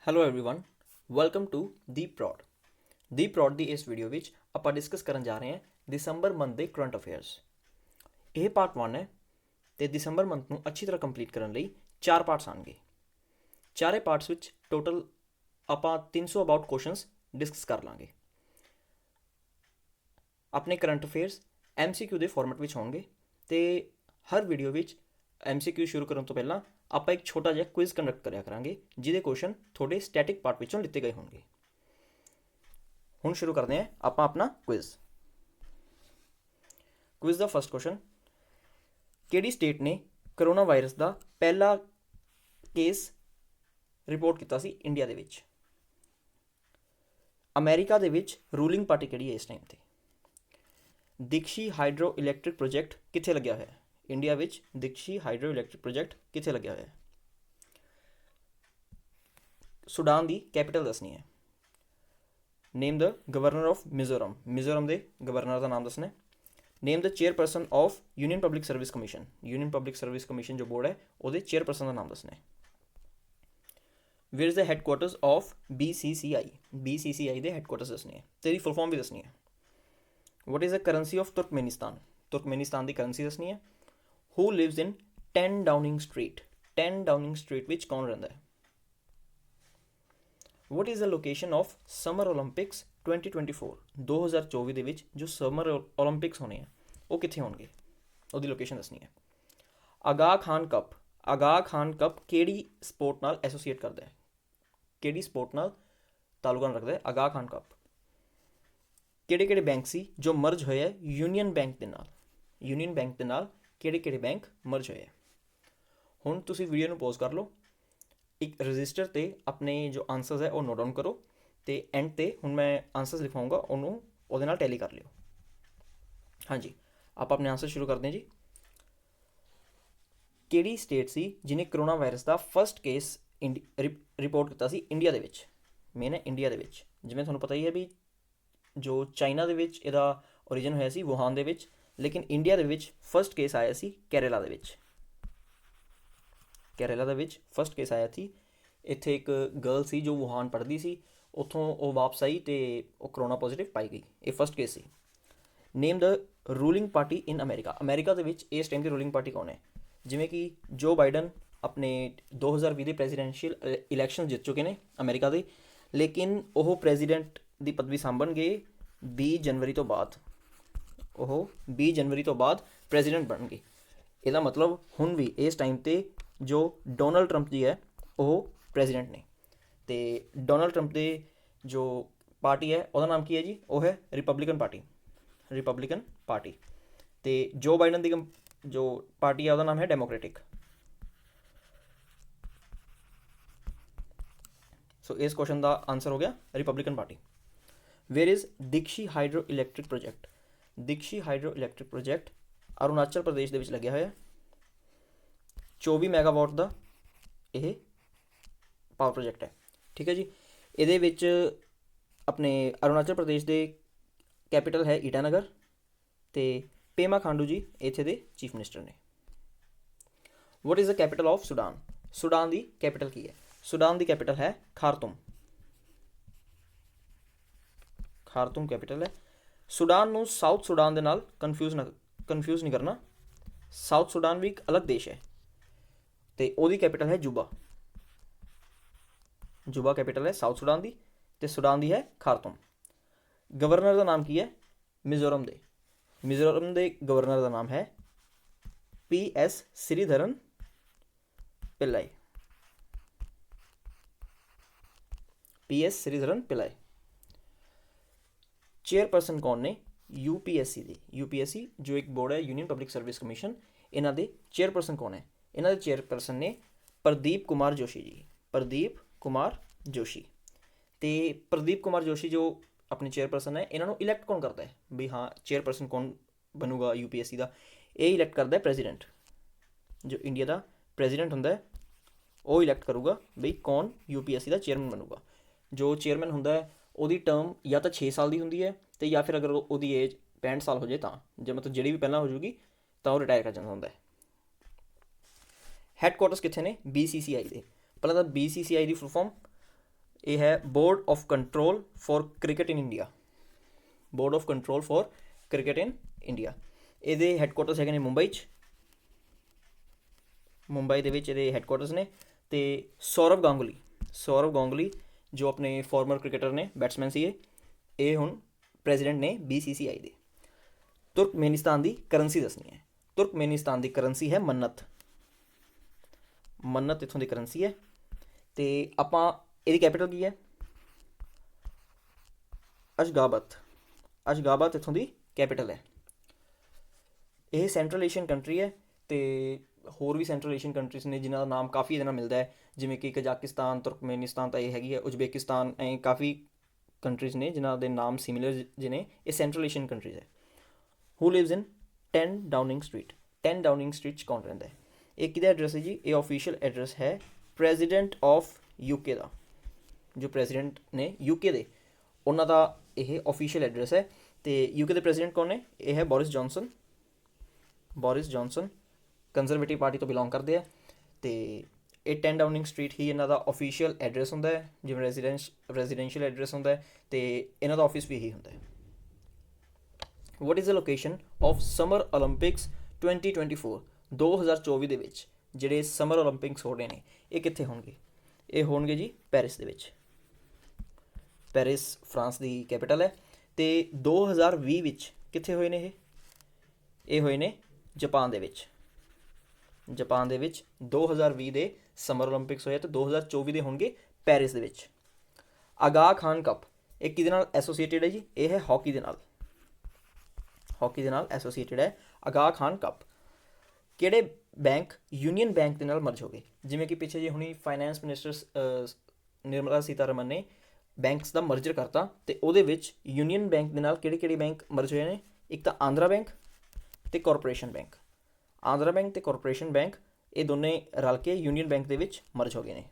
Hello everyone welcome to ਦੀਪ ਪ੍ਰੌਡ। ਦੀਪ ਪ੍ਰੌਡ ਦੀ ਇਸ video ਵਿੱਚ ਆਪਾਂ ਡਿਸਕਸ ਕਰਨ ਜਾ ਰਹੇ ਹਾਂ ਦਸੰਬਰ ਮੰਥ ਦੇ ਕਰੰਟ ਅਫੇਅਰਸ। ਇਹ ਪਾਰਟ 1 ਹੈ ਤੇ ਦਸੰਬਰ ਮੰਥ ਨੂੰ ਅੱਛੀ ਤਰ੍ਹਾਂ ਕੰਪਲੀਟ ਕਰਨ ਲਈ 4 ਪਾਰਟਸ ਆਣਗੇ। ਚਾਰੇ ਪਾਰਟਸ ਵਿੱਚ ਟੋਟਲ ਆਪਾਂ 300 ਅਬਾਊਟ ਕੁਐਸਚਨਸ ਡਿਸਕਸ ਕਰ ਲਾਂਗੇ। ਆਪਣੇ ਕਰੰਟ ਅਫੇਅਰਸ MCQ ਦੇ ਫਾਰਮੈਟ ਵਿੱਚ ਹੋਣਗੇ ਤੇ ਹਰ ਵੀਡੀਓ ਵਿੱਚ MCQ ਸ਼ੁਰੂ ਕਰਨ ਤੋਂ ਪਹਿਲਾਂ ਆਪਾਂ ਇੱਕ ਛੋਟਾ ਜਿਹਾ ਕੁਇਜ਼ ਕੰਡਕਟ ਕਰਿਆ ਕਰਾਂਗੇ ਜਿਹਦੇ ਕੁਐਸਚਨ ਤੁਹਾਡੇ ਸਟੈਟਿਕ ਪਾਰਟ ਵਿੱਚੋਂ ਲਿੱਤੇ ਗਏ ਹੋਣਗੇ। ਹੁਣ ਸ਼ੁਰੂ ਕਰਦੇ ਹਾਂ ਆਪਾਂ ਆਪਣਾ ਕੁਇਜ਼ ਦਾ ਫਸਟ ਕੁਐਸਚਨ, ਕਿਹੜੀ ਸਟੇਟ ਨੇ ਕਰੋਨਾ ਵਾਇਰਸ ਦਾ ਪਹਿਲਾ ਕੇਸ ਰਿਪੋਰਟ ਕੀਤਾ ਸੀ ਇੰਡੀਆ ਦੇ ਵਿੱਚ? ਅਮਰੀਕਾ ਦੇ ਵਿੱਚ ਰੂਲਿੰਗ ਪਾਰਟੀ ਕਿਹੜੀ ਹੈ ਇਸ ਟਾਈਮ ਤੇ? ਦਿਕਸ਼ੀ ਹਾਈਡਰੋ ਇਲੈਕਟ੍ਰਿਕ ਪ੍ਰੋਜੈਕਟ ਕਿੱਥੇ ਲੱਗਿਆ ਹੋਇਆ ਹੈ? ਇੰਡੀਆ ਵਿੱਚ ਦਿਕਸ਼ੀ ਹਾਈਡਰੋ ਇਲੈਕਟ੍ਰਿਕ ਪ੍ਰੋਜੈਕਟ ਕਿੱਥੇ ਲੱਗਿਆ ਹੋਇਆ ਹੈ? ਸੁਡਾਨ ਦੀ ਕੈਪੀਟਲ ਦੱਸਣੀ ਹੈ। Name the governor of Mizoram, Mizoram ਦੇ ਗਵਰਨਰ ਦਾ ਨਾਮ ਦੱਸਣਾ ਹੈ। Name the chairperson of Union Public Service Commission, Union Public Service Commission ਜੋ ਬੋਰਡ ਹੈ ਉਹਦੇ ਚੇਅਰਪਰਸਨ ਦਾ ਨਾਮ ਦੱਸਣਾ ਹੈ। Where is the headquarters of BCCI, BCCI ਦੇ ਹੈਡਕੁਆਟਰਸ ਦੱਸਣੇ ਹੈ ਤੇ ਇਹਦੀ ਫੁੱਲ ਫਾਰਮ ਵੀ ਦੱਸਣੀ ਹੈ। What is the currency of Turkmenistan, Turkmenistan the currency ਦੱਸਣੀ ਹੈ। Who lives in 10 Downing Street, 10 Downing Street ਵਿੱਚ ਕੌਣ ਰਹਿੰਦਾ ਹੈ? What is the location of Summer Olympics 2024, 2024 ਦੇ ਵਿੱਚ ਜੋ ਸਮਰ ਓਲੰਪਿਕਸ ਹੋਣੇ ਆ ਉਹ ਕਿੱਥੇ ਹੋਣਗੇ? ਉਹਦੀ ਲੋਕੇਸ਼ਨ ਦੱਸਣੀ ਹੈ। ਆਗਾ ਖਾਨ ਕੱਪ, ਆਗਾ ਖਾਨ ਕੱਪ ਕਿਹੜੀ ਸਪੋਰਟ ਨਾਲ ਐਸੋਸੀਏਟ ਕਰਦਾ ਹੈ? ਕਿਹੜੀ ਸਪੋਰਟ ਨਾਲ ਤਾਲੁਕਾਤ ਰੱਖਦਾ ਹੈ ਆਗਾ ਖਾਨ ਕੱਪ? ਕਿਹੜੇ ਕਿਹੜੇ ਬੈਂਕ ਸੀ ਜੋ ਮਰਜ ਹੋਏ ਹੈ ਯੂਨੀਅਨ ਬੈਂਕ ਦੇ ਨਾਲ? ਯੂਨੀਅਨ ਬੈਂਕ ਦੇ ਨਾਲ ਕਿਹੜੇ ਕਿਹੜੇ ਬੈਂਕ ਮਰਜ ਹੋਏ ਆ? ਹੁਣ ਤੁਸੀਂ ਵੀਡੀਓ ਨੂੰ ਪੌਜ਼ ਕਰ ਲਓ, ਇੱਕ ਰਜਿਸਟਰ ਤੇ ਆਪਣੇ ਜੋ ਆਨਸਰਸ ਹੈ ਉਹ ਨੋਟ ਡਾਊਨ ਕਰੋ ਤੇ ਐਂਡ ਤੇ ਹੁਣ ਮੈਂ ਆਨਸਰਸ ਲਿਖਾਉਂਗਾ ਉਹਨੂੰ ਉਹਦੇ ਨਾਲ ਟੈਲੀ ਕਰ ਲਿਓ। ਹਾਂਜੀ, ਆਪਾਂ ਆਪਣੇ ਆਨਸਰ ਸ਼ੁਰੂ ਕਰਦੇ ਹਾਂ ਜੀ। ਕਿਹੜੀ ਸਟੇਟ ਸੀ ਜਿਹਨੇ ਕਰੋਨਾ ਵਾਇਰਸ ਦਾ ਫਸਟ ਕੇਸ ਰਿਪੋਰਟ ਕੀਤਾ ਸੀ ਇੰਡੀਆ ਦੇ ਵਿੱਚ? ਮੇਨ ਹੈ ਇੰਡੀਆ ਦੇ ਵਿੱਚ। ਜਿਵੇਂ ਤੁਹਾਨੂੰ ਪਤਾ ਹੀ ਹੈ ਵੀ ਜੋ ਚਾਈਨਾ ਦੇ ਵਿੱਚ ਇਹਦਾ ਓਰੀਜਨ ਹੋਇਆ ਸੀ ਵੂਹਾਨ ਦੇ ਵਿੱਚ, ਲੇਕਿਨ ਇੰਡੀਆ ਦੇ ਵਿੱਚ ਫਸਟ ਕੇਸ ਆਇਆ ਸੀ ਕੇਰਲਾ ਦੇ ਵਿੱਚ। ਕੇਰਲਾ ਦੇ ਵਿੱਚ ਫਸਟ ਕੇਸ ਆਇਆ ਸੀ। ਇੱਥੇ ਇੱਕ ਗਰਲ ਸੀ ਜੋ ਵੂਹਾਨ ਪੜ੍ਹਦੀ ਸੀ, ਉੱਥੋਂ ਉਹ ਵਾਪਸ ਆਈ ਤੇ ਉਹ ਕਰੋਨਾ ਪੋਜ਼ੀਟਿਵ ਪਾਈ ਗਈ। ਇਹ ਫਸਟ ਕੇਸ ਸੀ। ਨੇਮ ਦ ਰੂਲਿੰਗ ਪਾਰਟੀ ਇਨ ਅਮਰੀਕਾ, ਅਮਰੀਕਾ ਦੇ ਵਿੱਚ ਇਸ ਟਾਈਮ ਦੀ ਰੂਲਿੰਗ ਪਾਰਟੀ ਕੌਣ ਹੈ? ਜਿਵੇਂ ਕਿ ਜੋ ਬਾਈਡਨ ਆਪਣੇ 2020 ਦੇ ਪ੍ਰੈਜ਼ੀਡੈਂਸ਼ੀਅਲ ਇਲੈਕਸ਼ਨ ਜਿੱਤ ਚੁੱਕੇ ਨੇ ਅਮਰੀਕਾ ਦੇ, ਲੇਕਿਨ ਉਹ ਪ੍ਰੈਜ਼ੀਡੈਂਟ ਦੀ ਪਦਵੀ ਸਾਂਭਣਗੇ 20 ਜਨਵਰੀ ਤੋਂ ਬਾਅਦ। ਉਹ 20 ਜਨਵਰੀ ਤੋਂ ਬਾਅਦ ਪ੍ਰੈਜ਼ੀਡੈਂਟ ਬਣਨਗੇ। ਇਹਦਾ ਮਤਲਬ ਹੁਣ ਵੀ ਇਸ ਟਾਈਮ 'ਤੇ ਜੋ ਡੋਨਲਡ ਟਰੰਪ ਜੀ ਹੈ ਉਹ ਪ੍ਰੈਜ਼ੀਡੈਂਟ ਨੇ ਤੇ ਡੋਨਲਡ ਟਰੰਪ ਦੇ ਜੋ ਪਾਰਟੀ ਹੈ ਉਹਦਾ ਨਾਮ ਕੀ ਹੈ ਜੀ? ਉਹ ਹੈ ਰਿਪਬਲਿਕਨ ਪਾਰਟੀ, ਰਿਪਬਲਿਕਨ ਪਾਰਟੀ। ਤੇ ਜੋ ਬਾਈਡਨ ਦੀ ਜੋ ਪਾਰਟੀ ਹੈ ਉਹਦਾ ਨਾਮ ਹੈ ਡੈਮੋਕ੍ਰੈਟਿਕ। ਸੋ ਇਸ ਕੁਐਸਚਨ ਦਾ ਆਨਸਰ ਹੋ ਗਿਆ Republican Party. Where is Dikshi hydro electric project, Dikshi hydro electric project Arunachal Pradesh ਦੇ ਵਿੱਚ ਲੱਗਿਆ ਹੋਇਆ। 24 ਮੈਗਾਵਾਟ ਦਾ ਇਹ ਪਾਵਰ ਪ੍ਰੋਜੈਕਟ ਹੈ। ਠੀਕ ਹੈ ਜੀ। ਇਹਦੇ ਵਿੱਚ ਆਪਣੇ ਅਰੁਣਾਚਲ ਪ੍ਰਦੇਸ਼ ਦੇ ਕੈਪੀਟਲ ਹੈ ਈਟਾਨਗਰ ਤੇ ਪੇਮਾ ਖਾਂਡੂ ਜੀ ਇੱਥੇ ਦੇ ਚੀਫ ਮਿਨਿਸਟਰ ਨੇ। What is the capital of Sudan, Sudan the capital ਕੀ ਹੈ? ਸੁਡਾਨ ਦੀ ਕੈਪੀਟਲ ਹੈ ਖਾਰਤੂਮ, ਖਾਰਤੂਮ ਕੈਪੀਟਲ ਹੈ। ਸੁਡਾਨ ਨੂੰ ਸਾਊਥ ਸੁਡਾਨ ਦੇ ਨਾਲ ਕਨਫਿਊਜ਼ ਨਹੀਂ ਕਰਨਾ। ਸਾਊਥ ਸੁਡਾਨ ਵੀ ਇੱਕ ਅਲੱਗ ਦੇਸ਼ ਹੈ ਤੇ ਉਹਦੀ ਕੈਪੀਟਲ ਹੈ ਜੂਬਾ, ਜੂਬਾ ਕੈਪੀਟਲ ਹੈ ਸਾਊਥ ਸੁਡਾਨ ਦੀ ਤੇ ਸੁਡਾਨ ਦੀ ਹੈ ਖਾਰਤੂਮ। ਗਵਰਨਰ ਦਾ ਨਾਮ ਕੀ ਹੈ ਮਿਜ਼ੋਰਮ ਦੇ? ਮਿਜ਼ੋਰਮ ਦੇ ਗਵਰਨਰ ਦਾ ਨਾਮ ਹੈ PS Sreedharan ਪਿਲਾਈ, PS Sreedharan ਪਿਲਾਈ। Chairperson ਕੌਣ ਨੇ UPSC ਦੇ? UPSC ਜੋ ਇੱਕ ਬੋਰਡ ਹੈ ਯੂਨੀਅਨ ਪਬਲਿਕ ਸਰਵਿਸ ਕਮਿਸ਼ਨ, ਇਹਨਾਂ ਦੇ ਚੇਅਰਪਰਸਨ ਕੌਣ ਹੈ? ਇਹਨਾਂ ਦੇ ਚੇਅਰਪਰਸਨ ਨੇ ਪ੍ਰਦੀਪ ਕੁਮਾਰ ਜੋਸ਼ੀ ਜੀ, ਪ੍ਰਦੀਪ ਕੁਮਾਰ ਜੋਸ਼ੀ। ਤੇ ਪ੍ਰਦੀਪ ਕੁਮਾਰ ਜੋਸ਼ੀ ਜੋ ਆਪਣੇ ਚੇਅਰਪਰਸਨ ਹੈ ਇਹਨਾਂ ਨੂੰ ਇਲੈਕਟ ਕੌਣ ਕਰਦਾ ਹੈ ਵੀ ਹਾਂ ਚੇਅਰਪਰਸਨ ਕੌਣ ਬਣੂਗਾ UPSC ਦਾ? ਇਹ ਇਲੈਕਟ ਕਰਦਾ ਹੈ ਪ੍ਰੈਜ਼ੀਡੈਂਟ। ਜੋ ਇੰਡੀਆ ਦਾ ਪ੍ਰੈਜ਼ੀਡੈਂਟ ਹੁੰਦਾ ਹੈ ਉਹ ਇਲੈਕਟ ਕਰੂਗਾ ਬਈ ਕੌਣ UPSC ਦਾ ਚੇਅਰਮੈਨ ਬਣੂਗਾ। ਜੋ ਚੇਅਰਮੈਨ ਹੁੰਦਾ ਹੈ ਉਹਦੀ ਟਰਮ ਜਾਂ ਤਾਂ 6 ਸਾਲ ਦੀ ਹੁੰਦੀ ਹੈ ਤੇ ਜਾਂ ਫਿਰ ਅਗਰ ਉਹਦੀ ਏਜ 65 ਸਾਲ ਹੋ ਜਾਏ ਤਾਂ, ਜੇ ਮਤਲਬ ਜਿਹੜੀ ਵੀ ਪਹਿਲਾਂ ਹੋ ਜੂਗੀ ਤਾਂ ਉਹ ਰਿਟਾਇਰ ਕਰ ਜਾਂਦਾ ਹੁੰਦਾ ਹੈ। ਹੈਡਕੁਆਟਰਸ ਕਿੱਥੇ ਨੇ BCCI ਦੇ? ਪਹਿਲਾਂ ਤਾਂ BCCI ਦੀ ਫੁੱਲ ਫਾਰਮ ਇਹ ਹੈ board of control for cricket in India. Board of control for cricket in India. ਇਹਦੇ ਹੈੱਡਕੁਆਟਰਸ ਹੈਗੇ ਨੇ ਮੁੰਬਈ 'ਚ, ਮੁੰਬਈ ਦੇ ਵਿੱਚ ਇਹਦੇ ਹੈੱਡਕੁਆਟਰਸ ਨੇ। ਤੇ ਸੌਰਵ ਗਾਂਗੁਲੀ ਜੋ ਆਪਣੇ ਫਾਰਮਰ ਕ੍ਰਿਕਟਰ ਨੇ, ਬੈਟਸਮੈਨ ਸੀ ਇਹ ਹੁਣ ਪ੍ਰੈਜ਼ੀਡੈਂਟ ਨੇ BCCI ਦੇ। ਤੁਰਕਮੇਨਿਸਤਾਨ ਦੀ ਕਰੰਸੀ ਦੱਸਣੀ ਹੈ। ਤੁਰਕਮੇਨਿਸਤਾਨ ਦੀ ਕਰੰਸੀ ਹੈ ਮੰਨਤ ਇੱਥੋਂ ਦੀ ਕਰੰਸੀ ਹੈ। ਤੇ ਆਪਾਂ ਇਹਦੀ ਕੈਪੀਟਲ ਕੀ ਹੈ? ਅਸ਼ਗਾਬਤ ਇੱਥੋਂ ਦੀ ਕੈਪੀਟਲ ਹੈ। ਇਹ ਸੈਂਟਰਲ ਏਸ਼ੀਅਨ ਕੰਟਰੀ ਹੈ ਤੇ ਹੋਰ ਵੀ ਸੈਂਟਰਲ ਏਸ਼ੀਅਨ ਕੰਟਰੀਜ਼ ਨੇ ਜਿਨ੍ਹਾਂ ਦਾ ਨਾਮ ਕਾਫੀ ਇਹਦੇ ਨਾਲ ਮਿਲਦਾ ਹੈ, ਜਿਵੇਂ ਕਿ ਕਜ਼ਾਕਿਸਤਾਨ, ਤੁਰਕਮੇਨਿਸਤਾਨ ਤਾਂ ਇਹ ਹੈਗੀ ਹੈ, ਉਜ਼ਬੇਕਿਸਤਾਨ, ਐਂ ਕਾਫੀ ਕੰਟਰੀਜ਼ ਨੇ ਜਿਨ੍ਹਾਂ ਦੇ ਨਾਮ ਸਿਮਿਲਰ ਜਿਹਨੇ। ਇਹ ਸੈਂਟਰਲ ਏਸ਼ੀਅਨ ਕੰਟਰੀਜ਼ ਹੈ। ਹੂ ਲਿਵਸ ਇਨ 10 ਡਾਊਨਿੰਗ ਸਟਰੀਟ? 10 ਡਾਊਨਿੰਗ ਸਟਰੀਟ 'ਚ ਕੌਣ ਰਹਿੰਦਾ ਹੈ? ਇਹ ਕਿਹਦਾ ਐਡਰੈਸ ਹੈ ਜੀ? ਇਹ ਆਫੀਸ਼ੀਅਲ ਐਡਰੈਸ ਹੈ ਪ੍ਰੈਜ਼ੀਡੈਂਟ ਆਫ UK ਦਾ। ਜੋ ਪ੍ਰੈਜ਼ੀਡੈਂਟ ਨੇ UK ਦੇ, ਉਹਨਾਂ ਦਾ ਇਹ ਆਫੀਸ਼ੀਅਲ ਐਡਰੈਸ ਹੈ। ਤੇ UK ਦੇ ਪ੍ਰੈਜ਼ੀਡੈਂਟ ਕੌਣ ਨੇ? ਇਹ ਹੈ ਬੋਰਿਸ ਜੌਨਸਨ ਕੰਜ਼ਰਵੇਟਿਵ ਪਾਰਟੀ ਤੋਂ ਬਿਲੋਂਗ ਕਰਦੇ ਆ। ਤੇ ਇਹ 10 ਡਾਊਨਿੰਗ ਸਟਰੀਟ ਹੀ ਇਹਨਾਂ ਦਾ ਆਫੀਸ਼ੀਅਲ ਐਡਰੈਸ ਹੁੰਦਾ ਹੈ, ਜਿਵੇਂ ਰੈਜ਼ੀਡੈਂਸ਼ੀਅਲ ਐਡਰੈਸ ਹੁੰਦਾ ਹੈ। ਤੇ ਇਹਨਾਂ ਦਾ ਆਫਿਸ ਵੀ ਇਹੀ ਹੁੰਦਾ ਹੈ। What is the location of summer Olympics 2024? 2024 ਦੇ ਵਿੱਚ ਜਿਹੜੇ ਸਮਰ ਓਲੰਪਿਕਸ ਹੋ ਰਹੇ ਨੇ ਇਹ ਕਿੱਥੇ ਹੋਣਗੇ? ਇਹ ਹੋਣਗੇ ਜੀ ਪੈਰਿਸ ਦੇ ਵਿੱਚ। ਪੈਰਿਸ ਫਰਾਂਸ ਦੀ ਕੈਪੀਟਲ ਹੈ। ਤੇ 2020 ਵਿੱਚ ਕਿੱਥੇ ਹੋਏ ਨੇ ਇਹ ਹੋਏ ਨੇ ਜਾਪਾਨ ਦੇ ਵਿੱਚ। 2020 ਦੇ ਸਮਰ ਓਲੰਪਿਕਸ ਹੋਏ ਤੇ 2024 ਦੇ ਹੋਣਗੇ ਪੈਰਿਸ ਦੇ ਵਿੱਚ। ਆਗਾ ਖਾਨ ਕੱਪ ਇਹ ਕਿਹਦੇ ਨਾਲ ਐਸੋਸੀਏਟਿਡ ਹੈ ਜੀ? ਇਹ ਹੈ ਹਾਕੀ ਦੇ ਨਾਲ ਐਸੋਸੀਏਟਿਡ ਹੈ ਆਗਾ ਖਾਨ ਕੱਪ। ਕਿਹੜੇ ਬੈਂਕ ਯੂਨੀਅਨ ਬੈਂਕ ਦੇ ਨਾਲ ਮਰਜ ਹੋ ਗਏ? ਜਿਵੇਂ ਕਿ ਪਿੱਛੇ ਜੇ ਹੁਣੀ ਫਾਈਨੈਂਸ ਮਿਨਿਸਟਰ ਨਿਰਮਲਾ ਸੀਤਾਰਮਨ ਨੇ ਬੈਂਕਸ ਦਾ ਮਰਜਰ ਕਰਤਾ, ਤੇ ਉਹਦੇ ਵਿੱਚ ਯੂਨੀਅਨ ਬੈਂਕ ਦੇ ਨਾਲ ਕਿਹੜੇ ਬੈਂਕ ਮਰਜ ਹੋਏ ਨੇ? ਇੱਕ ਤਾਂ ਆਂਧਰਾ ਬੈਂਕ ਤੇ ਕਾਰਪੋਰੇਸ਼ਨ ਬੈਂਕ। ਆਂਧਰਾ ਬੈਂਕ ਤੇ ਕਾਰਪੋਰੇਸ਼ਨ ਬੈਂਕ ਇਹ ਦੋਨੇ ਰਲ ਕੇ ਯੂਨੀਅਨ ਬੈਂਕ ਦੇ ਵਿੱਚ ਮਰਜ ਹੋ ਗਏ ਨੇ।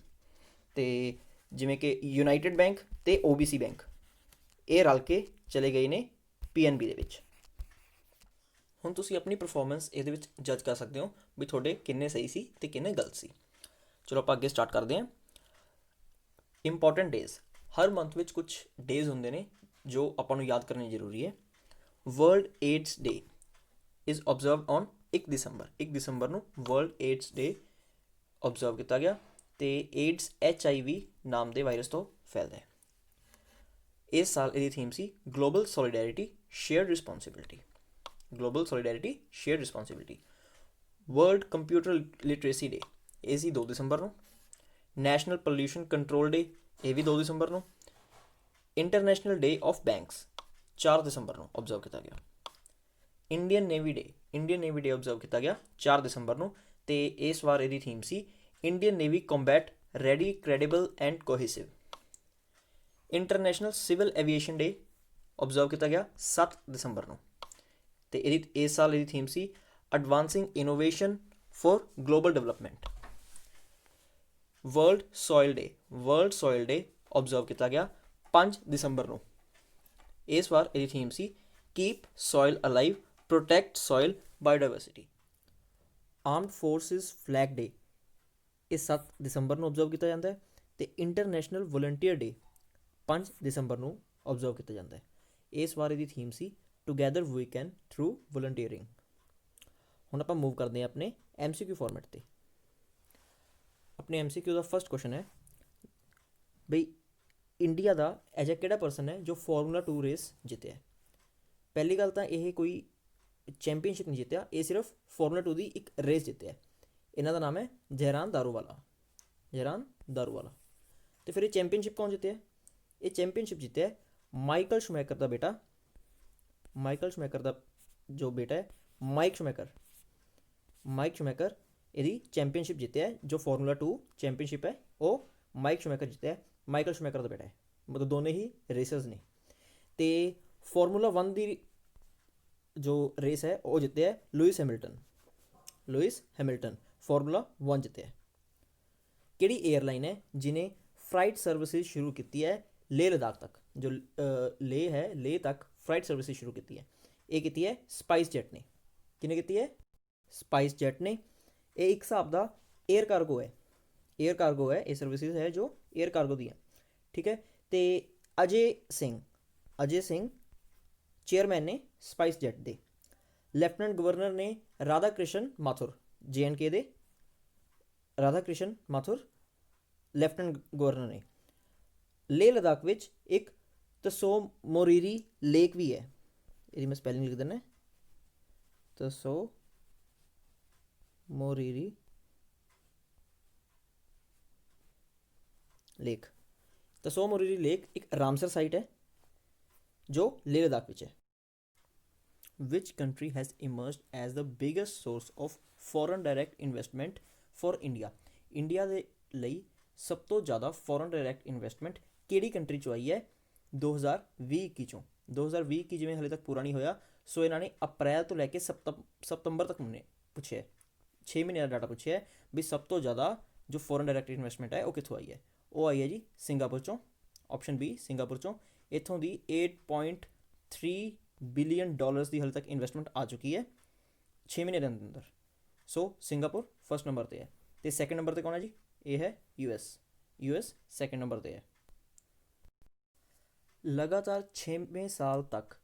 ਤੇ ਜਿਵੇਂ ਕਿ ਯੂਨਾਈਟਿਡ ਬੈਂਕ ਤੇ OBC ਬੈਂਕ ਇਹ ਰਲ ਕੇ ਚਲੇ ਗਏ ਨੇ PNB ਦੇ ਵਿੱਚ। ਹੁਣ ਤੁਸੀਂ ਆਪਣੀ ਪਰਫਾਰਮੈਂਸ ਇਹਦੇ ਵਿੱਚ ਜੱਜ ਕਰ ਸਕਦੇ ਹੋ ਵੀ ਤੁਹਾਡੇ ਕਿੰਨੇ ਸਹੀ ਸੀ ਤੇ ਕਿੰਨੇ ਗਲਤ ਸੀ। ਚਲੋ ਆਪਾਂ ਅੱਗੇ ਸਟਾਰਟ ਕਰਦੇ ਹਾਂ। Important days. ਹਰ ਮੰਥ ਵਿੱਚ ਕੁਝ ਡੇਜ਼ ਹੁੰਦੇ ਨੇ ਜੋ ਆਪਾਂ ਨੂੰ ਯਾਦ ਕਰਨੇ ਜ਼ਰੂਰੀ ਹੈ। World AIDS Day is observed on 1 December. 1 ਦਸੰਬਰ ਨੂੰ ਵਰਲਡ ਏਡਸ ਡੇ ਓਬਜ਼ਰਵ ਕੀਤਾ ਗਿਆ। ਤੇ ਏਡਸ HIV ਨਾਮ ਦੇ ਵਾਇਰਸ ਤੋਂ ਫੈਲਦਾ ਹੈ। ਇਸ ਸਾਲ ਇਹਦੀ ਥੀਮ ਸੀ global solidarity shared responsibility. World Computer Literacy Day ਇਹ ਸੀ 2 ਦਸੰਬਰ ਨੂੰ। ਨੈਸ਼ਨਲ ਪੋਲਿਊਸ਼ਨ ਕੰਟਰੋਲ ਡੇ ਇਹ ਵੀ 2 ਦਸੰਬਰ ਨੂੰ। ਇੰਟਰਨੈਸ਼ਨਲ ਡੇ ਆਫ ਬੈਂਕਸ 4 ਦਸੰਬਰ ਨੂੰ ਓਬਜ਼ਰਵ ਕੀਤਾ ਗਿਆ। ਇੰਡੀਅਨ ਨੇਵੀ ਡੇ ਓਬਜ਼ਰਵ ਕੀਤਾ ਗਿਆ 4 ਦਸੰਬਰ ਨੂੰ। ਤੇ ਇਸ ਵਾਰ ਇਹਦੀ ਥੀਮ ਸੀ Indian Navy combat ready, credible and cohesive. International Civil Aviation Day observe ਕੀਤਾ ਗਿਆ 7 ਦਸੰਬਰ ਨੂੰ। ਤੇ ਇਸ ਸਾਲ ਇਹਦੀ ਥੀਮ ਸੀ advancing innovation for global development. World Soil Day observe ਕੀਤਾ ਗਿਆ 5 ਦਸੰਬਰ ਨੂੰ। ਇਸ ਵਾਰ ਇਹਦੀ ਥੀਮ ਸੀ keep soil alive, protect soil biodiversity. Armed Forces Flag Day ਇਹ 7 ਦਸੰਬਰ ਨੂੰ ਓਬਜ਼ਰਵ ਕੀਤਾ ਜਾਂਦਾ ਹੈ। ਤੇ ਇੰਟਰਨੈਸ਼ਨਲ ਵੋਲੰਟੀਅਰ ਡੇ 5 ਦਸੰਬਰ ਨੂੰ ਓਬਜ਼ਰਵ ਕੀਤਾ ਜਾਂਦਾ ਹੈ। ਇਸ ਵਾਰ ਇਹਦੀ ਥੀਮ ਸੀ together we can through volunteering. ਹੁਣ ਆਪਾਂ ਮੂਵ ਕਰਦੇ ਹਾਂ ਆਪਣੇ MCQ ਫਾਰਮੈਟ 'ਤੇ। ਆਪਣੇ MCQ ਦਾ ਫਸਟ ਕੁਐਸਚਨ ਹੈ ਬਈ ਇੰਡੀਆ ਦਾ ਐਜਾ ਕਿਹੜਾ ਪਰਸਨ ਹੈ ਜੋ ਫਾਰਮੂਲਾ 2 ਰੇਸ ਜਿੱਤਿਆ? ਪਹਿਲੀ ਗੱਲ ਤਾਂ ਇਹ ਕੋਈ ਚੈਂਪੀਅਨਸ਼ਿਪ ਨਹੀਂ ਜਿੱਤਿਆ, ਇਹ ਸਿਰਫ ਫਾਰਮੂਲਾ 2 ਦੀ ਇੱਕ ਰੇਸ ਜਿੱਤਿਆ। ਇਹਨਾਂ ਦਾ ਨਾਮ ਹੈ ਜਹਰਾਨ ਦਾਰੂਵਾਲਾ। ਤੇ ਫਿਰ ਇਹ ਚੈਂਪੀਅਨਸ਼ਿਪ ਕੌਣ ਜਿੱਤਿਆ? ਇਹ ਚੈਂਪੀਅਨਸ਼ਿਪ ਜਿੱਤਿਆ ਮਾਈਕਲ ਸ਼ੂਮੈਕਰ ਦਾ ਬੇਟਾ ਜੋ ਬੇਟਾ ਹੈ ਮਾਈਕ ਸ਼ੂਮੈਕਰ ਇਹਦੀ ਚੈਂਪੀਅਨਸ਼ਿਪ ਜਿੱਤਿਆ। ਜੋ ਫਾਰਮੂਲਾ 2 ਚੈਂਪੀਅਨਸ਼ਿਪ ਹੈ ਉਹ ਮਾਈਕ ਸ਼ੂਮੈਕਰ ਜਿੱਤਿਆ। ਮਾਈਕਲ ਸ਼ੂਮੈਕਰ ਦਾ ਬੇਟਾ ਹੈ, ਮਤਲਬ ਦੋਨੇ ਹੀ ਰੇਸਰਸ ਨੇ। ਤੇ ਫਾਰਮੂਲਾ 1 ਦੀ ਜੋ ਰੇਸ ਹੈ ਉਹ ਜਿੱਤਿਆ ਲੂਇਸ ਹੈਮਿਲਟਨ ਫਾਰਮੂਲਾ 1 ਜਿੱਤਿਆ। ਕਿਹੜੀ ਏਅਰਲਾਈਨ ਹੈ ਜਿਹਨੇ ਫਲਾਈਟ ਸਰਵਿਸਿਜ਼ ਸ਼ੁਰੂ ਕੀਤੀ ਹੈ ਲੇਹ ਲਦਾਖ ਤੱਕ? ਜੋ ਲੇਹ ਤੱਕ ਫਲਾਈਟ ਸਰਵਿਸਿਜ਼ ਸ਼ੁਰੂ ਕੀਤੀ ਹੈ, ਇਹ ਕੀਤੀ ਹੈ ਸਪਾਈਸ ਜੈਟ ਨੇ। ਕਿਹਨੇ ਕੀਤੀ ਹੈ? ਸਪਾਈਸ ਜੈਟ ਨੇ। ਇਹ ਇੱਕ ਹਿਸਾਬ ਦਾ ਏਅਰ ਕਾਰਗੋ ਹੈ। ਇਹ ਸਰਵਿਸਿਜ਼ ਹੈ ਜੋ ਏਅਰ ਕਾਰਗੋ ਦੀਆਂ, ठीक है। तो अजय सिंह चेयरमैन ने स्पाइस जेट दे। ਲੈਫਟੀਨੈਂਟ ਗਵਰਨਰ ਨੇ ਰਾਧਾ ਕ੍ਰਿਸ਼ਨ ਮਾਥੁਰ, JNK ਦੇ ਰਾਧਾ ਕ੍ਰਿਸ਼ਨ ਮਾਥੁਰ ਲੈਫਟੀਨੈਂਟ ਗਵਰਨਰ ਨੇ। ਲੇਹ ਲਦਾਖ ਵਿੱਚ ਇੱਕ ਤਸੋ ਮੋਰੀਰੀ ਲੇਕ ਵੀ ਹੈ, ਇਹਦੀ ਮੈਂ ਸਪੈਲਿੰਗ ਲਿਖ ਦਿੰਦਾ, ਤਸੋ ਮੋਰੀਰੀ ਲੇਕ। ਤਸੋ ਮੋਰੀਰੀ ਲੇਕ ਇੱਕ ਰਾਮਸਰ ਸਾਈਟ ਹੈ ਜੋ ਲੇਹ ਲਦਾਖ ਵਿੱਚ ਹੈ। Which country has emerged as the biggest source of foreign direct investment for India? India ਦੇ ਲਈ ਸਭ ਤੋਂ ਜ਼ਿਆਦਾ ਫੋਰਨ ਡਾਇਰੈਕਟ ਇਨਵੈਸਟਮੈਂਟ ਕਿਹੜੀ ਕੰਟਰੀ 'ਚੋਂ ਆਈ ਹੈ 2020-21 ਚੋਂ। 2020-21 ਜਿਵੇਂ ਹਲੇ ਤੱਕ ਪੂਰਾ ਨਹੀਂ ਹੋਇਆ, ਸੋ ਇਹਨਾਂ ਨੇ ਅਪ੍ਰੈਲ ਤੋਂ ਲੈ ਕੇ ਸਤੰਬਰ ਤੱਕ ਨੇ ਪੁੱਛਿਆ, 6 ਮਹੀਨੇ ਦਾ ਡਾਟਾ ਪੁੱਛਿਆ ਵੀ ਸਭ ਤੋਂ ਜ਼ਿਆਦਾ ਜੋ ਫੋਰਨ ਡਾਇਰੈਕਟ ਇਨਵੈਸਟਮੈਂਟ ਹੈ ਉਹ ਕਿੱਥੋਂ ਆਈ ਹੈ। ਉਹ ਆਈ ਹੈ ਜੀ ਸਿੰਗਾਪੁਰ ਚੋਂ, ਆਪਸ਼ਨ ਬੀ ਸਿੰਗਾਪੁਰ ਚੋਂ। ਇੱਥੋਂ ਦੀ 8.3 ਬਿਲੀਅਨ ਡਾਲਰਸ ਦੀ ਹਾਲੇ ਤੱਕ ਇਨਵੈਸਟਮੈਂਟ ਆ ਚੁੱਕੀ ਹੈ 6 ਮਹੀਨੇ ਦੇ ਅੰਦਰ। ਸੋ ਸਿੰਗਾਪੁਰ ਫਸਟ ਨੰਬਰ 'ਤੇ ਹੈ। ਅਤੇ ਸੈਕਿੰਡ ਨੰਬਰ 'ਤੇ ਕੌਣ ਹੈ ਜੀ? ਇਹ ਹੈ ਯੂਐਸ ਸੈਕਿੰਡ ਨੰਬਰ 'ਤੇ ਹੈ। ਲਗਾਤਾਰ 6ਵੇਂ ਸਾਲ ਤੱਕ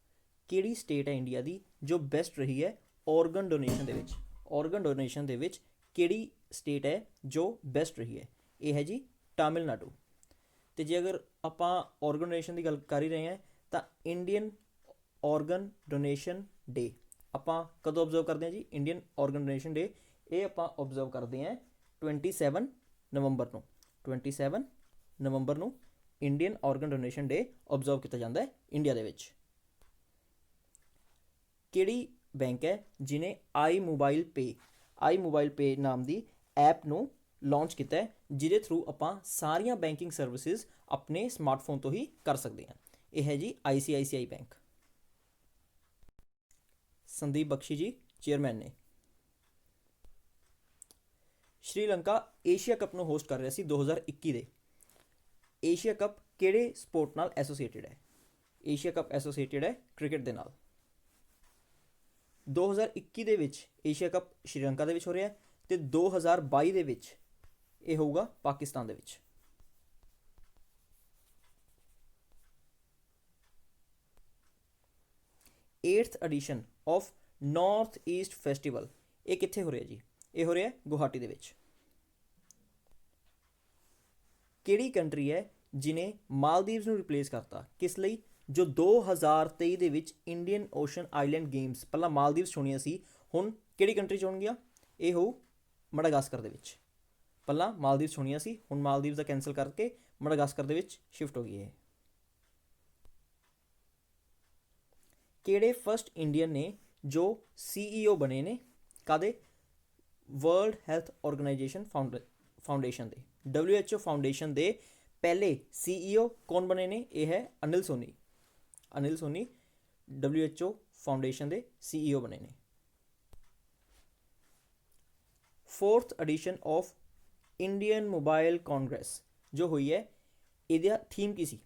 ਕਿਹੜੀ ਸਟੇਟ ਹੈ ਇੰਡੀਆ ਦੀ ਜੋ ਬੈਸਟ ਰਹੀ ਹੈ ਔਰਗਨ ਡੋਨੇਸ਼ਨ ਦੇ ਵਿੱਚ? ਔਰਗਨ ਡੋਨੇਸ਼ਨ ਦੇ ਵਿੱਚ ਕਿਹੜੀ ਸਟੇਟ ਹੈ ਜੋ ਬੈਸਟ ਰਹੀ ਹੈ? ਇਹ ਹੈ ਜੀ ਤਾਮਿਲਨਾਡੂ। ਅਤੇ ਜੇ ਅਗਰ ਆਪਾਂ ਔਰਗਨ ਡੋਨੇਸ਼ਨ ਦੀ ਗੱਲ ਕਰ ਹੀ ਰਹੇ ਹਾਂ ਤਾਂ ਇੰਡੀਅਨ ਔਰਗਨ ਡੋਨੇਸ਼ਨ ਡੇ ਆਪਾਂ ਕਦੋਂ ਓਬਜ਼ਰਵ ਕਰਦੇ ਹਾਂ ਜੀ? ਇੰਡੀਅਨ ਔਰਗਨ ਡੋਨੇਸ਼ਨ ਡੇ ਇਹ ਆਪਾਂ ਓਬਜ਼ਰਵ ਕਰਦੇ ਹਾਂ 27 ਨਵੰਬਰ ਨੂੰ। 27 ਨਵੰਬਰ ਨੂੰ ਇੰਡੀਅਨ ਔਰਗਨ ਡੋਨੇਸ਼ਨ ਡੇ ਓਬਜ਼ਰਵ ਕੀਤਾ ਜਾਂਦਾ ਹੈ ਇੰਡੀਆ ਦੇ ਵਿੱਚ। ਕਿਹੜੀ ਬੈਂਕ ਹੈ ਜਿਹਨੇ ਆਈ ਮੋਬਾਈਲ ਪੇ ਨਾਮ ਦੀ ਐਪ ਨੂੰ ਲਾਂਚ ਕੀਤਾ ਹੈ, ਜਿਹਦੇ ਥਰੂ ਆਪਾਂ ਸਾਰੀਆਂ ਬੈਂਕਿੰਗ ਸਰਵਿਸਿਜ਼ ਆਪਣੇ ਸਮਾਰਟਫੋਨ ਤੋਂ ਹੀ ਕਰ ਸਕਦੇ ਹਾਂ? ਇਹ ਹੈ ਜੀ ICICI ਬੈਂਕ। ਸੰਦੀਪ ਬਖਸ਼ੀ ਜੀ ਚੇਅਰਮੈਨ ਨੇ। ਸ਼੍ਰੀਲੰਕਾ ਏਸ਼ੀਆ ਕੱਪ ਨੂੰ ਹੋਸਟ ਕਰ ਰਿਹਾ ਸੀ 2021 ਦੇ। ਏਸ਼ੀਆ ਕੱਪ ਕਿਹੜੇ ਸਪੋਰਟ ਨਾਲ ਐਸੋਸੀਏਟਿਡ ਹੈ? ਏਸ਼ੀਆ ਕੱਪ ਐਸੋਸੀਏਟਿਡ ਹੈ ਕ੍ਰਿਕਟ ਦੇ ਨਾਲ। 2021 ਦੇ ਵਿੱਚ ਏਸ਼ੀਆ ਕੱਪ ਸ਼੍ਰੀਲੰਕਾ ਦੇ ਵਿੱਚ ਹੋ ਰਿਹਾ ਹੈ ਅਤੇ 2022 ਦੇ ਵਿੱਚ ਇਹ ਹੋਊਗਾ ਪਾਕਿਸਤਾਨ ਦੇ ਵਿੱਚ। Eighth edition of North East festival ਇਹ ਕਿੱਥੇ ਹੋ ਰਿਹਾ ਜੀ? ਇਹ ਹੋ ਰਿਹਾ ਗੁਹਾਟੀ ਦੇ ਵਿੱਚ। ਕਿਹੜੀ ਕੰਟਰੀ ਹੈ ਜਿਹਨੇ ਮਾਲਦੀਵਜ਼ ਨੂੰ ਰਿਪਲੇਸ ਕਰਤਾ? ਕਿਸ ਲਈ? ਜੋ 2023 ਦੇ ਵਿੱਚ ਇੰਡੀਅਨ ਓਸ਼ਨ ਆਈਲੈਂਡ ਗੇਮਸ, ਪਹਿਲਾਂ ਮਾਲਦੀਵਜ਼ ਚੁਣੀਆਂ ਸੀ, ਹੁਣ ਕਿਹੜੀ ਕੰਟਰੀ ਚੁਣਗੀਆਂ? ਇਹ ਹੋਊ ਮਡਾਗਾਸਕਰ ਦੇ ਵਿੱਚ। ਪਹਿਲਾਂ ਮਾਲਦੀਵਜ਼ ਚੁਣੀਆਂ ਸੀ, ਹੁਣ ਮਾਲਦੀਵਜ਼ ਦਾ ਕੈਂਸਲ ਕਰਕੇ ਮਡਾਗਾਸਕਰ ਦੇ ਵਿੱਚ ਸ਼ਿਫਟ ਹੋ ਗਈ ਇਹ। ਕਿਹੜੇ ਫਸਟ ਇੰਡੀਅਨ ਨੇ ਜੋ CEO ਬਣੇ ਨੇ ਕਾਹਦੇ? ਵਰਲਡ ਹੈਲਥ ਆਰਗੇਨਾਈਜੇਸ਼ਨ ਫਾਊਂਡੇਸ਼ਨ ਦੇ, WHO ਫਾਊਂਡੇਸ਼ਨ ਦੇ ਪਹਿਲੇ CEO ਕੌਣ ਬਣੇ ਨੇ? ਇਹ ਹੈ ਅਨਿਲ ਸੋਨੀ WHO ਫਾਊਂਡੇਸ਼ਨ ਦੇ CEO ਬਣੇ ਨੇ। 4th edition of Indian Mobile Congress ਜੋ ਹੋਈ ਹੈ, ਇਹਦਾ ਥੀਮ ਕੀ ਸੀ?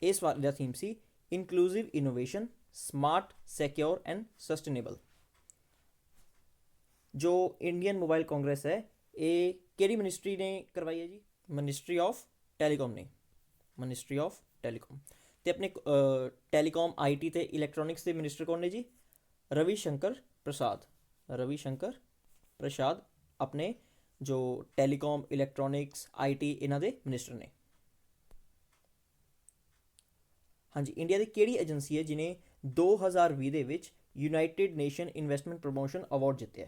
ਇਸ ਵਾਰ ਦਾ ਥੀਮ ਸੀ inclusive innovation, smart, secure and sustainable. ਜੋ ਇੰਡੀਅਨ ਮੋਬਾਈਲ ਕਾਂਗਰਸ ਹੈ ਇਹ ਕਿਹੜੀ ਮਿਨਿਸਟਰੀ ਨੇ ਕਰਵਾਈ ਹੈ ਜੀ? Ministry of telecom. ਅਤੇ ਆਪਣੇ ਟੈਲੀਕਾਮ IT ਅਤੇ ਇਲੈਕਟ੍ਰੋਨਿਕਸ ਦੇ ਮਿਨਿਸਟਰ ਕੌਣ ਨੇ ਜੀ? ਰਵੀ ਸ਼ੰਕਰ ਪ੍ਰਸਾਦ ਆਪਣੇ ਜੋ ਟੈਲੀਕਾਮ, ਇਲੈਕਟ੍ਰੋਨਿਕਸ, IT ਇਹਨਾਂ ਦੇ ਮਿਨਿਸਟਰ ਨੇ। ਹਾਂਜੀ, ਇੰਡੀਆ ਦੀ ਕਿਹੜੀ ਏਜੰਸੀ ਹੈ ਜਿਹਨੇ 2020 ਦੇ ਵਿੱਚ United nation investment promotion award ਜਿੱਤਿਆ?